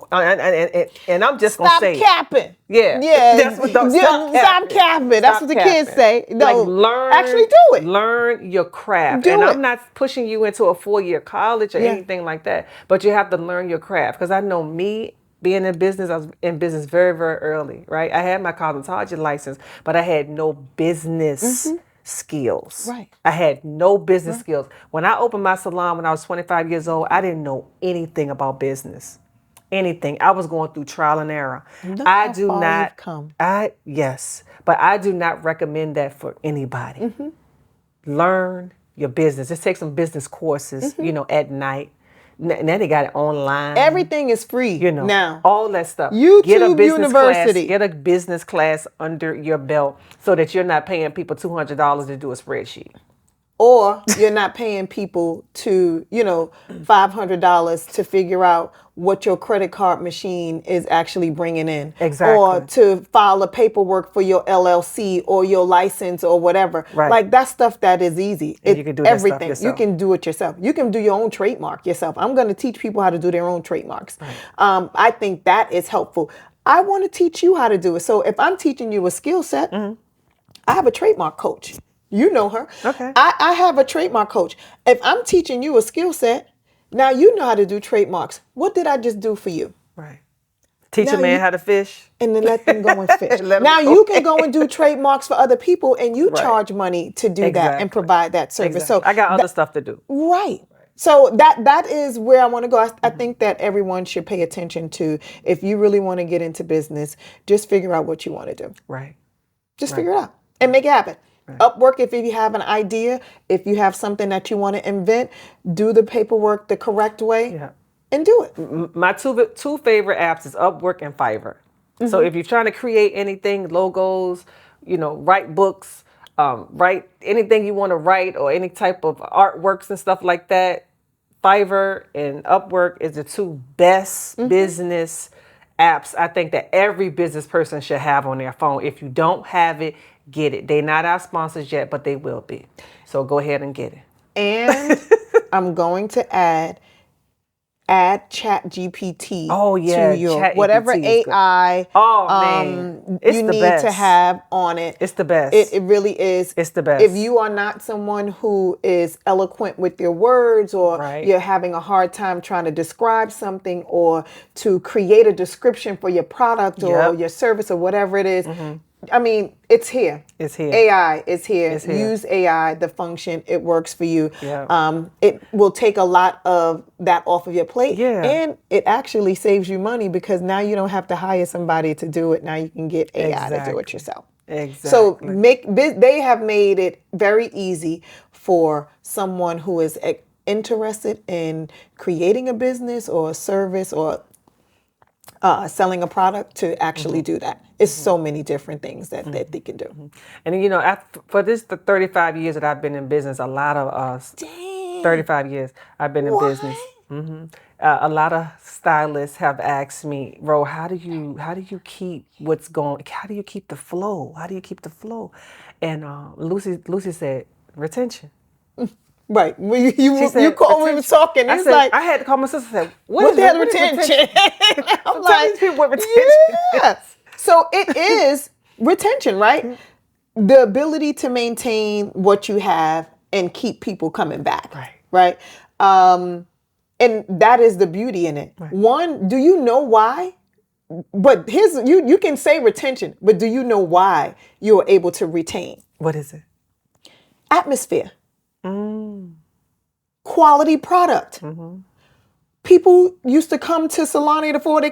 S1: I'm just gonna say
S2: Stop capping.
S1: Yeah. That's what
S2: stop capping. That's what the kids say. No,
S1: learn,
S2: actually do it.
S1: Learn your craft.
S2: Do
S1: and
S2: it.
S1: I'm not pushing you into a 4-year college or anything like that, but you have to learn your craft. Because I know me being in business, I was in business very, very early, right? I had my cosmetology license, but I had no business skills.
S2: Right.
S1: I had no business skills. When I opened my salon when I was 25 years old, I didn't know anything about business. Anything. I was going through trial and error. I do not
S2: come.
S1: But I do not recommend that for anybody. Learn your business. Just take some business courses, at night. Now they got it online.
S2: Everything is free now.
S1: All that stuff.
S2: YouTube
S1: Get a business
S2: University.
S1: Class, get a business class under your belt so that you're not paying people $200 to do a spreadsheet.
S2: Or you're not paying people to, $500 to figure out what your credit card machine is actually bringing in.
S1: Exactly.
S2: Or to file a paperwork for your LLC or your license or whatever.
S1: Right.
S2: Like that stuff that is easy.
S1: And you can do that stuff
S2: everything.
S1: yourself.
S2: You can do it yourself. You can do your own trademark yourself. I'm going to teach people how to do their own trademarks. Right. I think that is helpful. I want to teach you how to do it. So if I'm teaching you a skill set, I have a trademark coach. You know her.
S1: Okay.
S2: I have a trademark coach. If I'm teaching you a skill set, now you know how to do trademarks. What did I just do for you?
S1: Right. Teach a man how to fish.
S2: And then let them go and fish. Now you can go and do trademarks for other people and you charge money to do that and provide that service.
S1: Exactly. So I got other stuff to do.
S2: Right. So that is where I want to go. I think that everyone should pay attention to, if you really want to get into business, just figure out what you want to do.
S1: Right.
S2: Just figure it out and make it happen. Right. Upwork, if you have an idea, if you have something that you want to invent, do the paperwork the correct way and do it.
S1: My two favorite apps is Upwork and Fiverr. So if you're trying to create anything, logos, write books, write anything you want to write or any type of artworks and stuff like that, Fiverr and Upwork is the two best business apps I think that every business person should have on their phone. If you don't have it, get it. They're not our sponsors yet, but they will be. So go ahead and get it.
S2: And I'm going to add ChatGPT to your whatever AI you need to have on it.
S1: It's the best.
S2: It really is.
S1: It's the best.
S2: If you are not someone who is eloquent with your words, or you're having a hard time trying to describe something or to create a description for your product or your service or whatever it is, I mean, it's here.
S1: It's here.
S2: AI is here.
S1: It's here.
S2: Use AI, the function, it works for you.
S1: Yeah.
S2: It will take a lot of that off of your plate.
S1: Yeah.
S2: And it actually saves you money because now you don't have to hire somebody to do it. Now you can get AI to do it yourself.
S1: Exactly.
S2: So they have made it very easy for someone who is interested in creating a business or a service or selling a product to actually do that. It's so many different things that they can do.
S1: And for the 35 years that I've been in business, a lot of us, 35 years I've been in business. A lot of stylists have asked me, Ro, how do you keep what's going? How do you keep the flow? How do you keep the flow? And Lucy said retention.
S2: Right. Well,
S1: She
S2: you
S1: said
S2: called me
S1: retention.
S2: talking.
S1: I
S2: It's
S1: said
S2: like,
S1: I had to call my sister. And said,
S2: what the hell
S1: what is
S2: retention? I'm
S1: So tell
S2: like,
S1: these people what retention
S2: yeah.
S1: is.
S2: So it is retention, right? The ability to maintain what you have and keep people coming back.
S1: Right.
S2: Right. And that is the beauty in it.
S1: Right.
S2: One, do you know why? But here's you can say retention, but do you know why you are able to retain?
S1: What is it?
S2: Atmosphere. Quality product. People used to come to Salon before they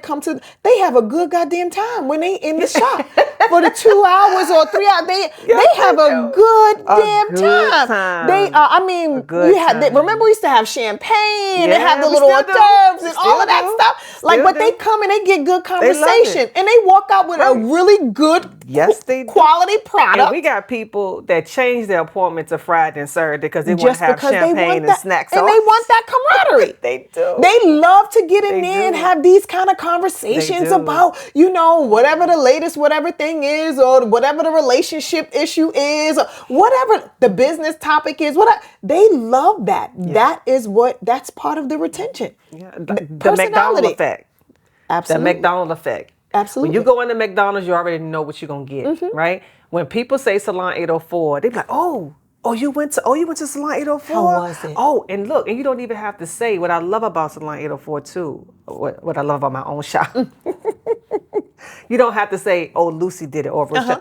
S2: have a good goddamn time when they in the shop for the 2 hours or 3 hours. They have a good damn
S1: good
S2: time. They I mean,
S1: good
S2: remember we used to have champagne and have the
S1: we
S2: little
S1: still
S2: hors
S1: do.
S2: d'oeuvres
S1: We
S2: and all of that
S1: still do.
S2: stuff. Like,
S1: Still
S2: but they
S1: do.
S2: come and they get good
S1: love
S2: conversation
S1: it.
S2: and they walk out with a really good
S1: Yes, they do.
S2: quality product.
S1: And we got people that change their appointment to Friday and Saturday because they want to
S2: just
S1: have
S2: because they
S1: champagne
S2: want
S1: and
S2: that,
S1: snacks.
S2: and they want that camaraderie.
S1: They do.
S2: They love to get in
S1: They
S2: there and
S1: do.
S2: have these kind of conversations
S1: do.
S2: about, whatever the latest, whatever thing is, or whatever the relationship issue is, or whatever the business topic is. They love that.
S1: Yeah.
S2: That's part of the retention.
S1: Yeah. The McDonald's effect.
S2: Absolutely.
S1: The McDonald's effect.
S2: Absolutely.
S1: When you go into McDonald's, you already know what you're gonna get, right? When people say Salon 804, they be like, you went to Salon 804?
S2: How was it?
S1: Oh, and look, and you don't even have to say what I love about Salon 804 too. What I love about my own shop. You don't have to say, oh, Lucy did it, or I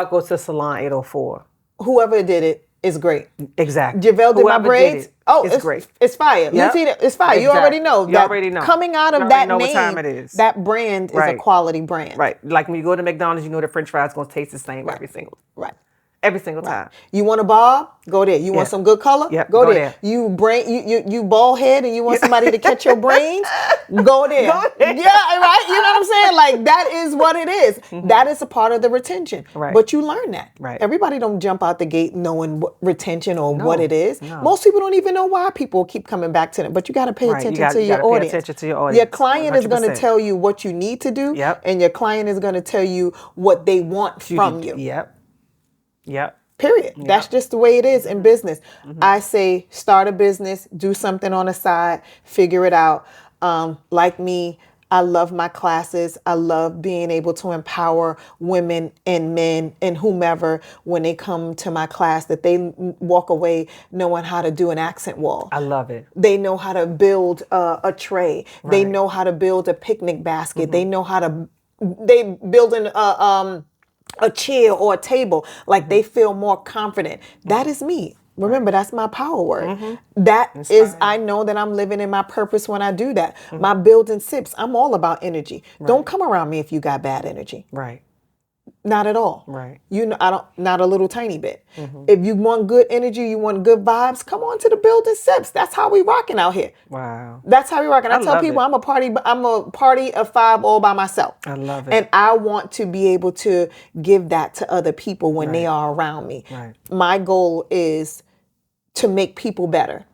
S1: go to Salon 804.
S2: Whoever did it is great.
S1: Exactly.
S2: Javelle did my braids.
S1: It's great.
S2: It's fire.
S1: Yep.
S2: Lucy, it's fire. You already know.
S1: You already know.
S2: Coming out of
S1: You
S2: that
S1: already know
S2: name,
S1: what time it is.
S2: that brand is a quality brand.
S1: Right. Like when you go to McDonald's, you know the French fries gonna taste the same every single time.
S2: You want a bob? Go there. You want some good color?
S1: Yep,
S2: Go
S1: go
S2: there.
S1: there.
S2: You bald head and you want somebody to catch your brains? Go there.
S1: Go there.
S2: Yeah, right? You know what I'm saying? Like, that is what it is. That is a part of the retention.
S1: Right.
S2: But you learn that.
S1: Right.
S2: Everybody don't jump out the gate knowing what retention or what it is.
S1: No.
S2: Most people don't even know why people keep coming back to them. But you got to pay attention to your audience.
S1: Pay attention to your audience.
S2: Your client is going to
S1: 100%.
S2: tell you what you need to do.
S1: Yep.
S2: And your client is going to tell you what they want from you.
S1: Yep.
S2: Period. That's just the way it is in business. I say start a business, do something on the side, figure it out. Like me, I love my classes. I love being able to empower women and men and whomever when they come to my class, that they walk away knowing how to do an accent wall.
S1: I love it.
S2: They know how to build a tray.
S1: Right.
S2: They know how to build a picnic basket. They know how to, they building a chair or a table. Like, they feel more confident. That is me. Remember, that's my power word. That is, I know that I'm living in my purpose when I do that. My building sips, I'm all about energy. Don't come around me if you got bad energy.
S1: Right.
S2: Not at all.
S1: Right.
S2: Not a little tiny bit. If you want good energy, you want good vibes, come on to the building sips. That's how we rocking out here.
S1: Wow.
S2: That's how we rocking. I tell people I'm a party of five all by myself.
S1: I love it.
S2: And I want to be able to give that to other people when they are around me.
S1: Right.
S2: My goal is to make people better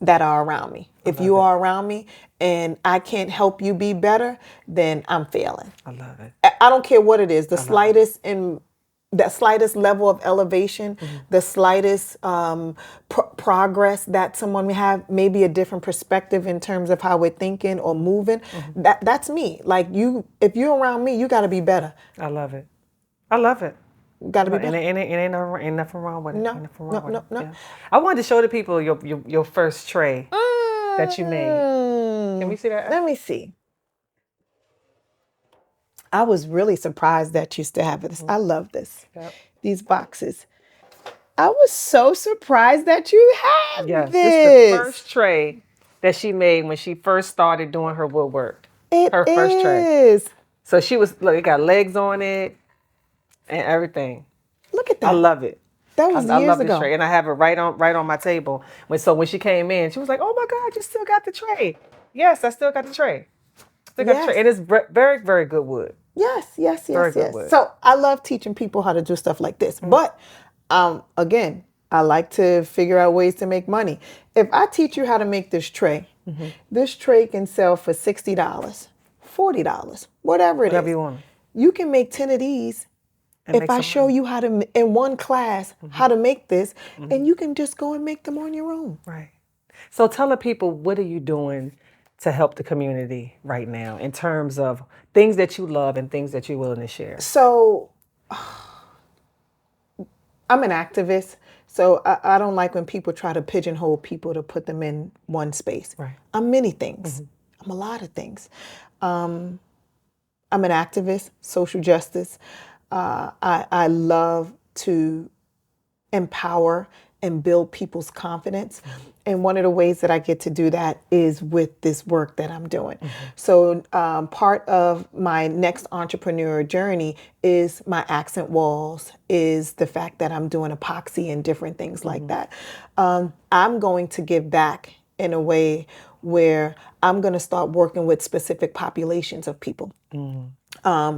S2: that are around me. If you are around me and I can't help you be better, then I'm failing.
S1: I love it.
S2: I don't care what it is. The slightest level of elevation, the slightest progress that someone may have, maybe a different perspective in terms of how we're thinking or moving. That's me. Like, if you're around me, you got to be better.
S1: I love it. I love it.
S2: Got to be better.
S1: And ain't nothing wrong with it.
S2: No,
S1: Ain't nothing wrong with it.
S2: no.
S1: Yeah. I wanted to show the people your first tray that you made. Can we see that?
S2: Let me see. I was really surprised that you still have this. I love this.
S1: Yep.
S2: These boxes. I was so surprised that you have
S1: Yes,
S2: this.
S1: this is the first tray that she made when she first started doing her woodwork. Her first tray.
S2: Is.
S1: So she was, look, it got legs on it and everything.
S2: Look at that.
S1: I love it.
S2: That was
S1: I
S2: years
S1: love
S2: ago.
S1: this tray, and I have it right on my table. When she came in, she was like, "Oh my God, you still got the tray?" Yes, I still got the tray. Still got the tray, and it's very, very good wood.
S2: Yes.
S1: Very good wood.
S2: So I love teaching people how to do stuff like this. But again, I like to figure out ways to make money. If I teach you how to make this tray can sell for $60, $40, whatever it
S1: Whatever
S2: is.
S1: you want.
S2: You can make 10 of these
S1: And
S2: if
S1: make
S2: I
S1: some
S2: show
S1: money.
S2: you how to, in one class, how to make this, and you can just go and make them on your own.
S1: Right. So tell the people, what are you doing to help the community right now in terms of things that you love and things that you're willing to share?
S2: So I'm an activist. So I don't like when people try to pigeonhole people to put them in one space.
S1: Right.
S2: I'm many things. I'm a lot of things. I'm an activist, social justice. I love to empower and build people's confidence. And one of the ways that I get to do that is with this work that I'm doing. So part of my next entrepreneur journey is my accent walls, is the fact that I'm doing epoxy and different things like that. I'm going to give back in a way where I'm going to start working with specific populations of people.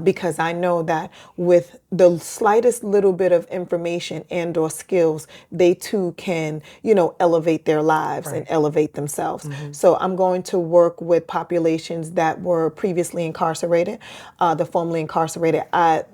S2: Because I know that with the slightest little bit of information and or skills, they too can, elevate their lives and elevate themselves. So I'm going to work with populations that were previously incarcerated, the formerly incarcerated. I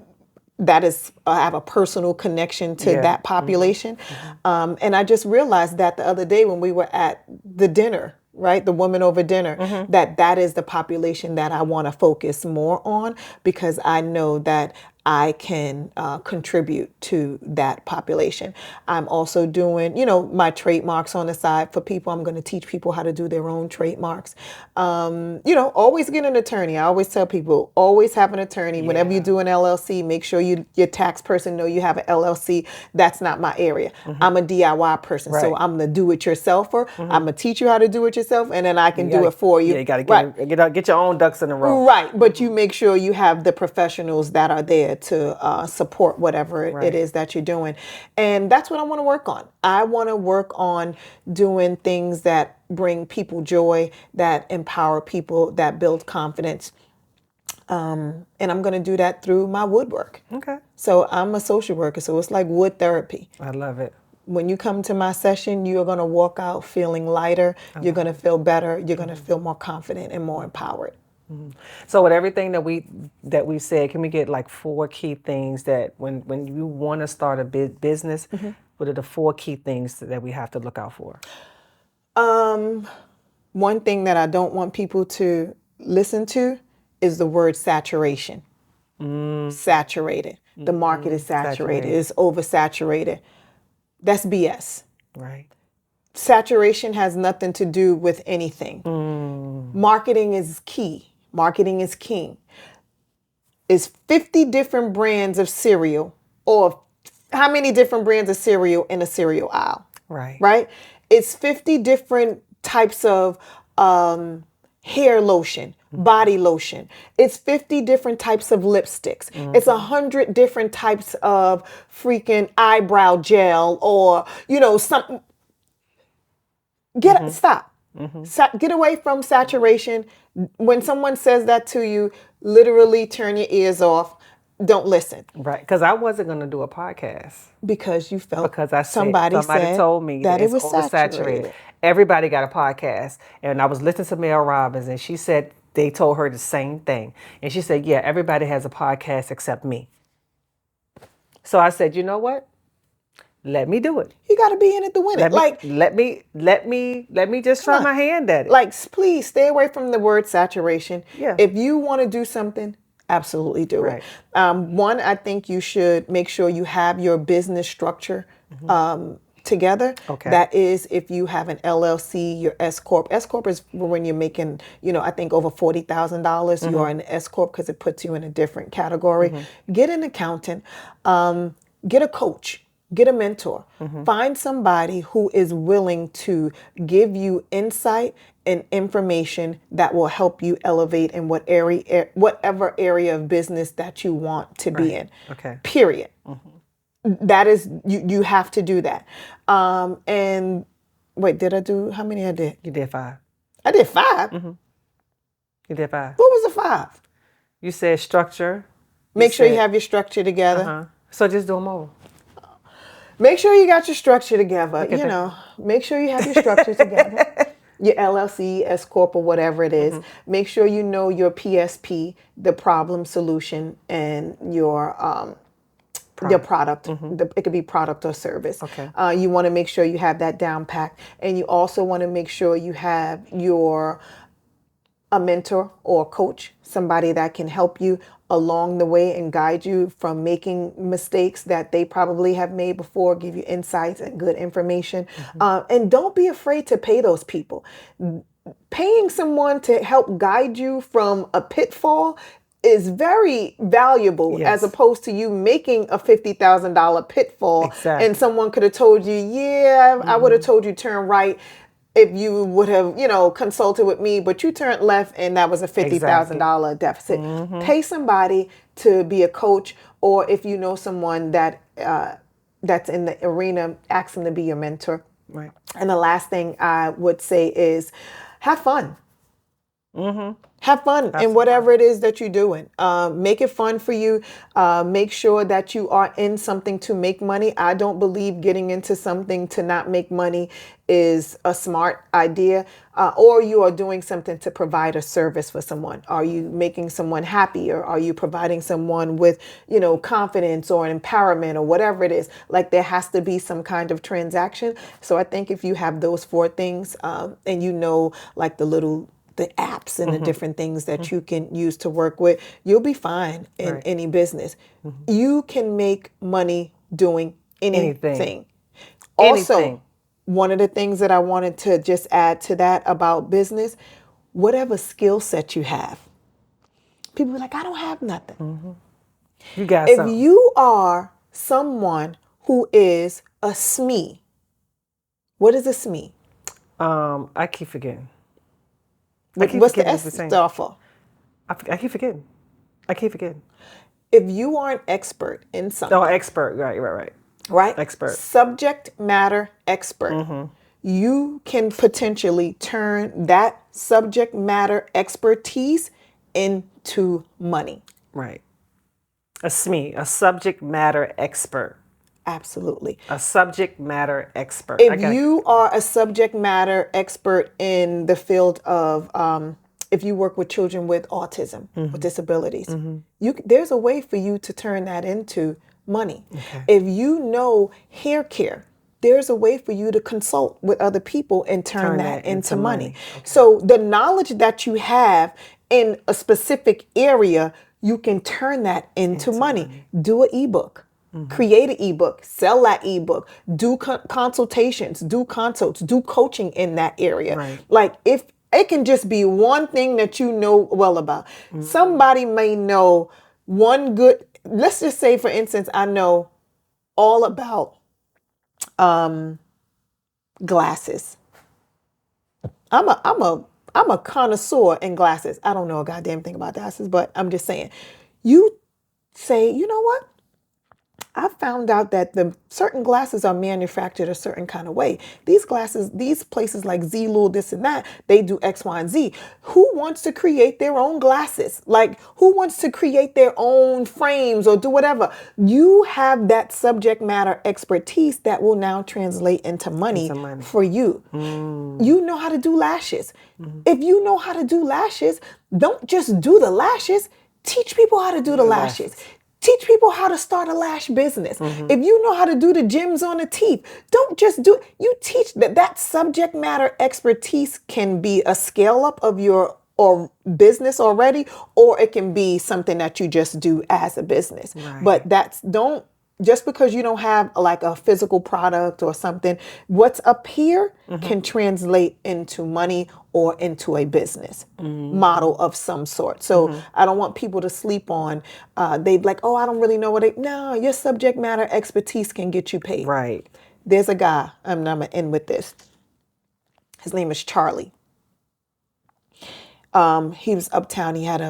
S2: have a personal connection to that population. And I just realized that the other day when we were at the dinner, right, the women over dinner, that is the population that I want to focus more on, because I know that I can contribute to that population. I'm also doing, my trademarks on the side for people. I'm going to teach people how to do their own trademarks. Always get an attorney. I always tell people, always have an attorney. Whenever you do an LLC, make sure your tax person know you have an LLC. That's not my area. I'm a DIY person, so I'm the do-it-yourselfer. I'm going to teach you how to do it yourself, and then I can do it for you.
S1: Yeah, you got to get your own ducks in a row.
S2: Right, but you make sure you have the professionals that are there to support whatever it is that you're doing. And that's what I want to work on. I want to work on doing things that bring people joy, that empower people, that build confidence. And I'm going to do that through my woodwork.
S1: Okay.
S2: So I'm a social worker, so it's like wood therapy.
S1: I love it.
S2: When you come to my session, you're going to walk out feeling lighter. You're going to feel better. You're going to feel more confident and more empowered.
S1: So with everything that we said, can we get like 4 key things that when you want to start a business, what are the 4 key things that we have to look out for?
S2: One thing that I don't want people to listen to is the word saturation. Saturated. The market is saturated. It's oversaturated. That's BS.
S1: Right.
S2: Saturation has nothing to do with anything. Marketing is key. Marketing is king. Is 50 different brands of cereal, or how many different brands of cereal in a cereal aisle?
S1: Right.
S2: Right? It's 50 different types of hair lotion, body lotion. It's 50 different types of lipsticks. It's 100 different types of freaking eyebrow gel, or, something. Stop. Get away from saturation. When someone says that to you, literally turn your ears off. Don't listen.
S1: Right. Because I wasn't going to do a podcast.
S2: Because you felt
S1: Because
S2: somebody
S1: said told me
S2: that it
S1: it's
S2: was
S1: oversaturated.
S2: saturated.
S1: Everybody got a podcast. And I was listening to Mel Robbins, and she said they told her the same thing. And she said, yeah, everybody has a podcast except me. So I said, you know what? Let me do it.
S2: You got to be in it to win it.
S1: Let me just try my hand at it.
S2: Like, please stay away from the word saturation.
S1: Yeah.
S2: If you want to do something, absolutely do it. One, I think you should make sure you have your business structure together.
S1: Okay.
S2: That is, if you have an LLC, your S Corp. S Corp is when you're making, I think over $40,000. You are an S Corp because it puts you in a different category. Get an accountant. Get a coach. Get a mentor. Find somebody who is willing to give you insight and information that will help you elevate in whatever area of business that you want to be in.
S1: Okay.
S2: Period. That is, you have to do that. And wait, did I do how many I did?
S1: You did 5.
S2: I did 5.
S1: You did 5.
S2: What was the 5?
S1: You said structure.
S2: Make sure you have your structure together.
S1: So just do them all.
S2: Make sure you got your structure together.
S1: Look at
S2: You
S1: that.
S2: know, make sure you have your structure together. Your LLC, S Corp, or whatever it is. Make sure you know your PSP, the problem, solution, and your product. It could be product or service.
S1: Okay.
S2: You want to make sure you have that down packed, and you also want to make sure you have a mentor or a coach, somebody that can help you along the way and guide you from making mistakes that they probably have made before, give you insights and good information. And don't be afraid to pay those people. Paying someone to help guide you from a pitfall is very valuable,
S1: Yes.
S2: as opposed to you making a $50,000 pitfall.
S1: Exactly.
S2: And someone could have told you, yeah, I would have told you turn right if you would have, consulted with me, but you turned left and that was a $50,000 deficit. Pay somebody to be a coach, or if you know someone that's in the arena, ask them to be your mentor.
S1: Right.
S2: And the last thing I would say is have fun. Have fun in whatever it is that you're doing. Make it fun for you. Make sure that you are in something to make money. I don't believe getting into something to not make money is a smart idea. Or you are doing something to provide a service for someone. Are you making someone happy, or are you providing someone with, confidence or empowerment or whatever it is? Like, there has to be some kind of transaction. So I think if you have those four things, and like the apps and the different things that you can use to work with, you'll be fine in any business. You can make money doing anything. Also, one of the things that I wanted to just add to that about business, whatever skill set you have. People are like, I don't have nothing.
S1: You got
S2: If
S1: something.
S2: you are someone who is a SME, what is a SME?
S1: I keep forgetting.
S2: What's the S stand for?
S1: I keep forgetting.
S2: If you are an expert in something.
S1: Oh, expert. Right.
S2: Right?
S1: Expert.
S2: Subject matter expert. You can potentially turn that subject matter expertise into money.
S1: Right. A SME, a subject matter expert.
S2: Absolutely.
S1: A subject matter expert.
S2: If you are a subject matter expert in the field of, if you work with children with autism, with disabilities, there's a way for you to turn that into money.
S1: Okay.
S2: If you know hair care, there's a way for you to consult with other people and turn that into money.
S1: Okay.
S2: So the knowledge that you have in a specific area, you can turn that into money. Do an ebook. Create an ebook, sell that ebook, do consultations, do consults, do coaching in that area.
S1: Right.
S2: Like, if it can just be one thing that you know well about. Somebody may know one good, let's just say, for instance, I know all about glasses. I'm a connoisseur in glasses. I don't know a goddamn thing about glasses, but I'm just saying. You say, you know what? I found out that the certain glasses are manufactured a certain kind of way. These glasses, these places like Zulu, this and that, they do X, Y, and Z. Who wants to create their own glasses? Like, who wants to create their own frames or do whatever? You have that subject matter expertise that will now translate into money for you. You know how to do lashes. If you know how to do lashes, don't just do the lashes. Teach people how to do the lashes. Teach people how to start a lash business. If you know how to do the gems on the teeth, don't just do it. You teach that subject matter expertise can be a scale up of your business already, or it can be something that you just do as a business.
S1: Right.
S2: But just because you don't have like a physical product or something, what's up here can translate into money or into a business model of some sort. So I don't want people to sleep on, they'd like, oh, I don't really know no, your subject matter expertise can get you paid.
S1: Right.
S2: There's a guy, I'm going to end with this. His name is Charlie. He was uptown. He had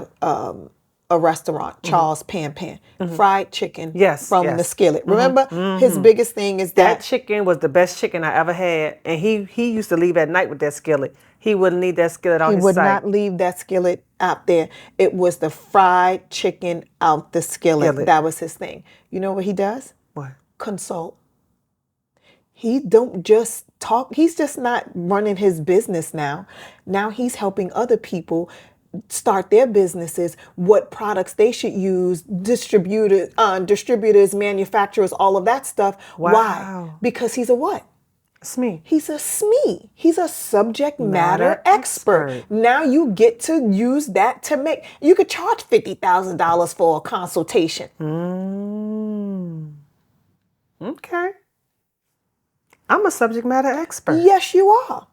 S2: a restaurant, Charles Pan, fried chicken from the skillet. Remember, his biggest thing is
S1: that chicken was the best chicken I ever had, and he used to leave at night with that skillet. He wouldn't leave that skillet on his site.
S2: He would not leave that skillet out there. It was the fried chicken out the skillet. That was his thing. You know what he does?
S1: What?
S2: Consult. He don't just talk. He's just not running his business now. Now he's helping other people start their businesses, what products they should use, distributors, manufacturers, all of that stuff. Why?
S1: Wow.
S2: Because he's a what?
S1: SME.
S2: He's a SME. He's a subject matter
S1: Matter
S2: expert.
S1: expert.
S2: Now you get to use that to make, you could charge $50,000 for a consultation.
S1: Okay. I'm a subject matter expert.
S2: Yes, you are.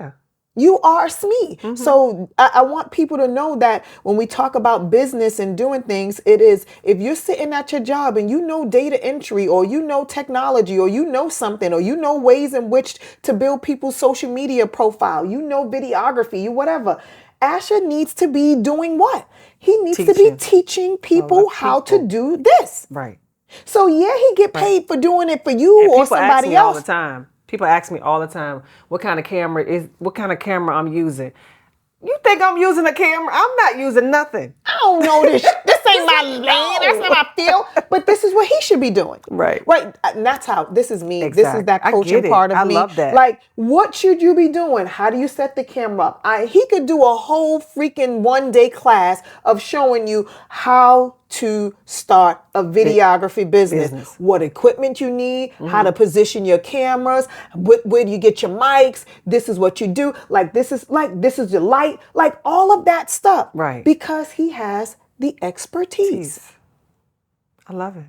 S1: Yeah.
S2: You are a SME. So I want people to know that when we talk about business and doing things, it is, if you're sitting at your job and you know data entry, or you know technology, or you know something, or you know ways in which to build people's social media profile, you know videography, you whatever. Asher needs to be doing what? He needs to be teaching people how to do this.
S1: Right.
S2: So yeah, he get paid for doing it for you
S1: And
S2: or
S1: people ask
S2: somebody
S1: me all
S2: else.
S1: the time. People ask me all the time what kind of camera I'm using. You think I'm using a camera? I'm not using nothing.
S2: I don't know this. This ain't my lane. That's not my field. But this is what he should be doing.
S1: Right.
S2: Right. And that's how, this is me. This
S1: Exactly.
S2: is that
S1: I
S2: coaching
S1: get it.
S2: part of
S1: I
S2: me.
S1: love that.
S2: Like, what should you be doing? How do you set the camera up? He could do a whole freaking 1-day class of showing you how to start a videography business. What equipment you need, how to position your cameras, where do you get your mics, this is what you do, this is your light, like all of that stuff.
S1: Right.
S2: Because he has the expertise.
S1: I love it.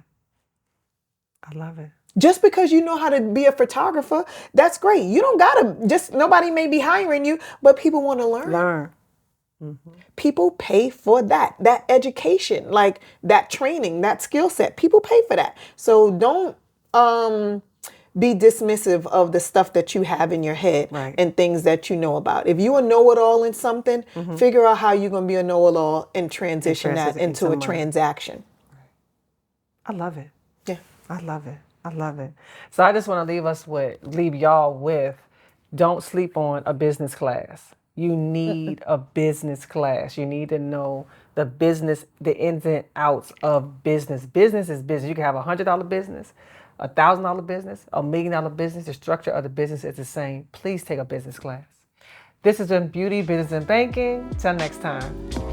S1: I love it.
S2: Just because you know how to be a photographer, that's great. You don't gotta, nobody may be hiring you, but people want to learn. People pay for that education, like that training, that skill set. People pay for that. So don't be dismissive of the stuff that you have in your head and things that you know about. If you a know-it-all in something, figure out how you're going to be a know-it-all and transition that into a transaction.
S1: I love it.
S2: Yeah.
S1: I love it. I love it. So I just want to leave y'all with, don't sleep on a business class. You need a business class. You need to know the ins and outs of business. Business is business. You can have $100 business, $1,000 business, $1 million business. The structure of the business is the same. Please take a business class. This has been Beauty, Business, and Banking. Till next time.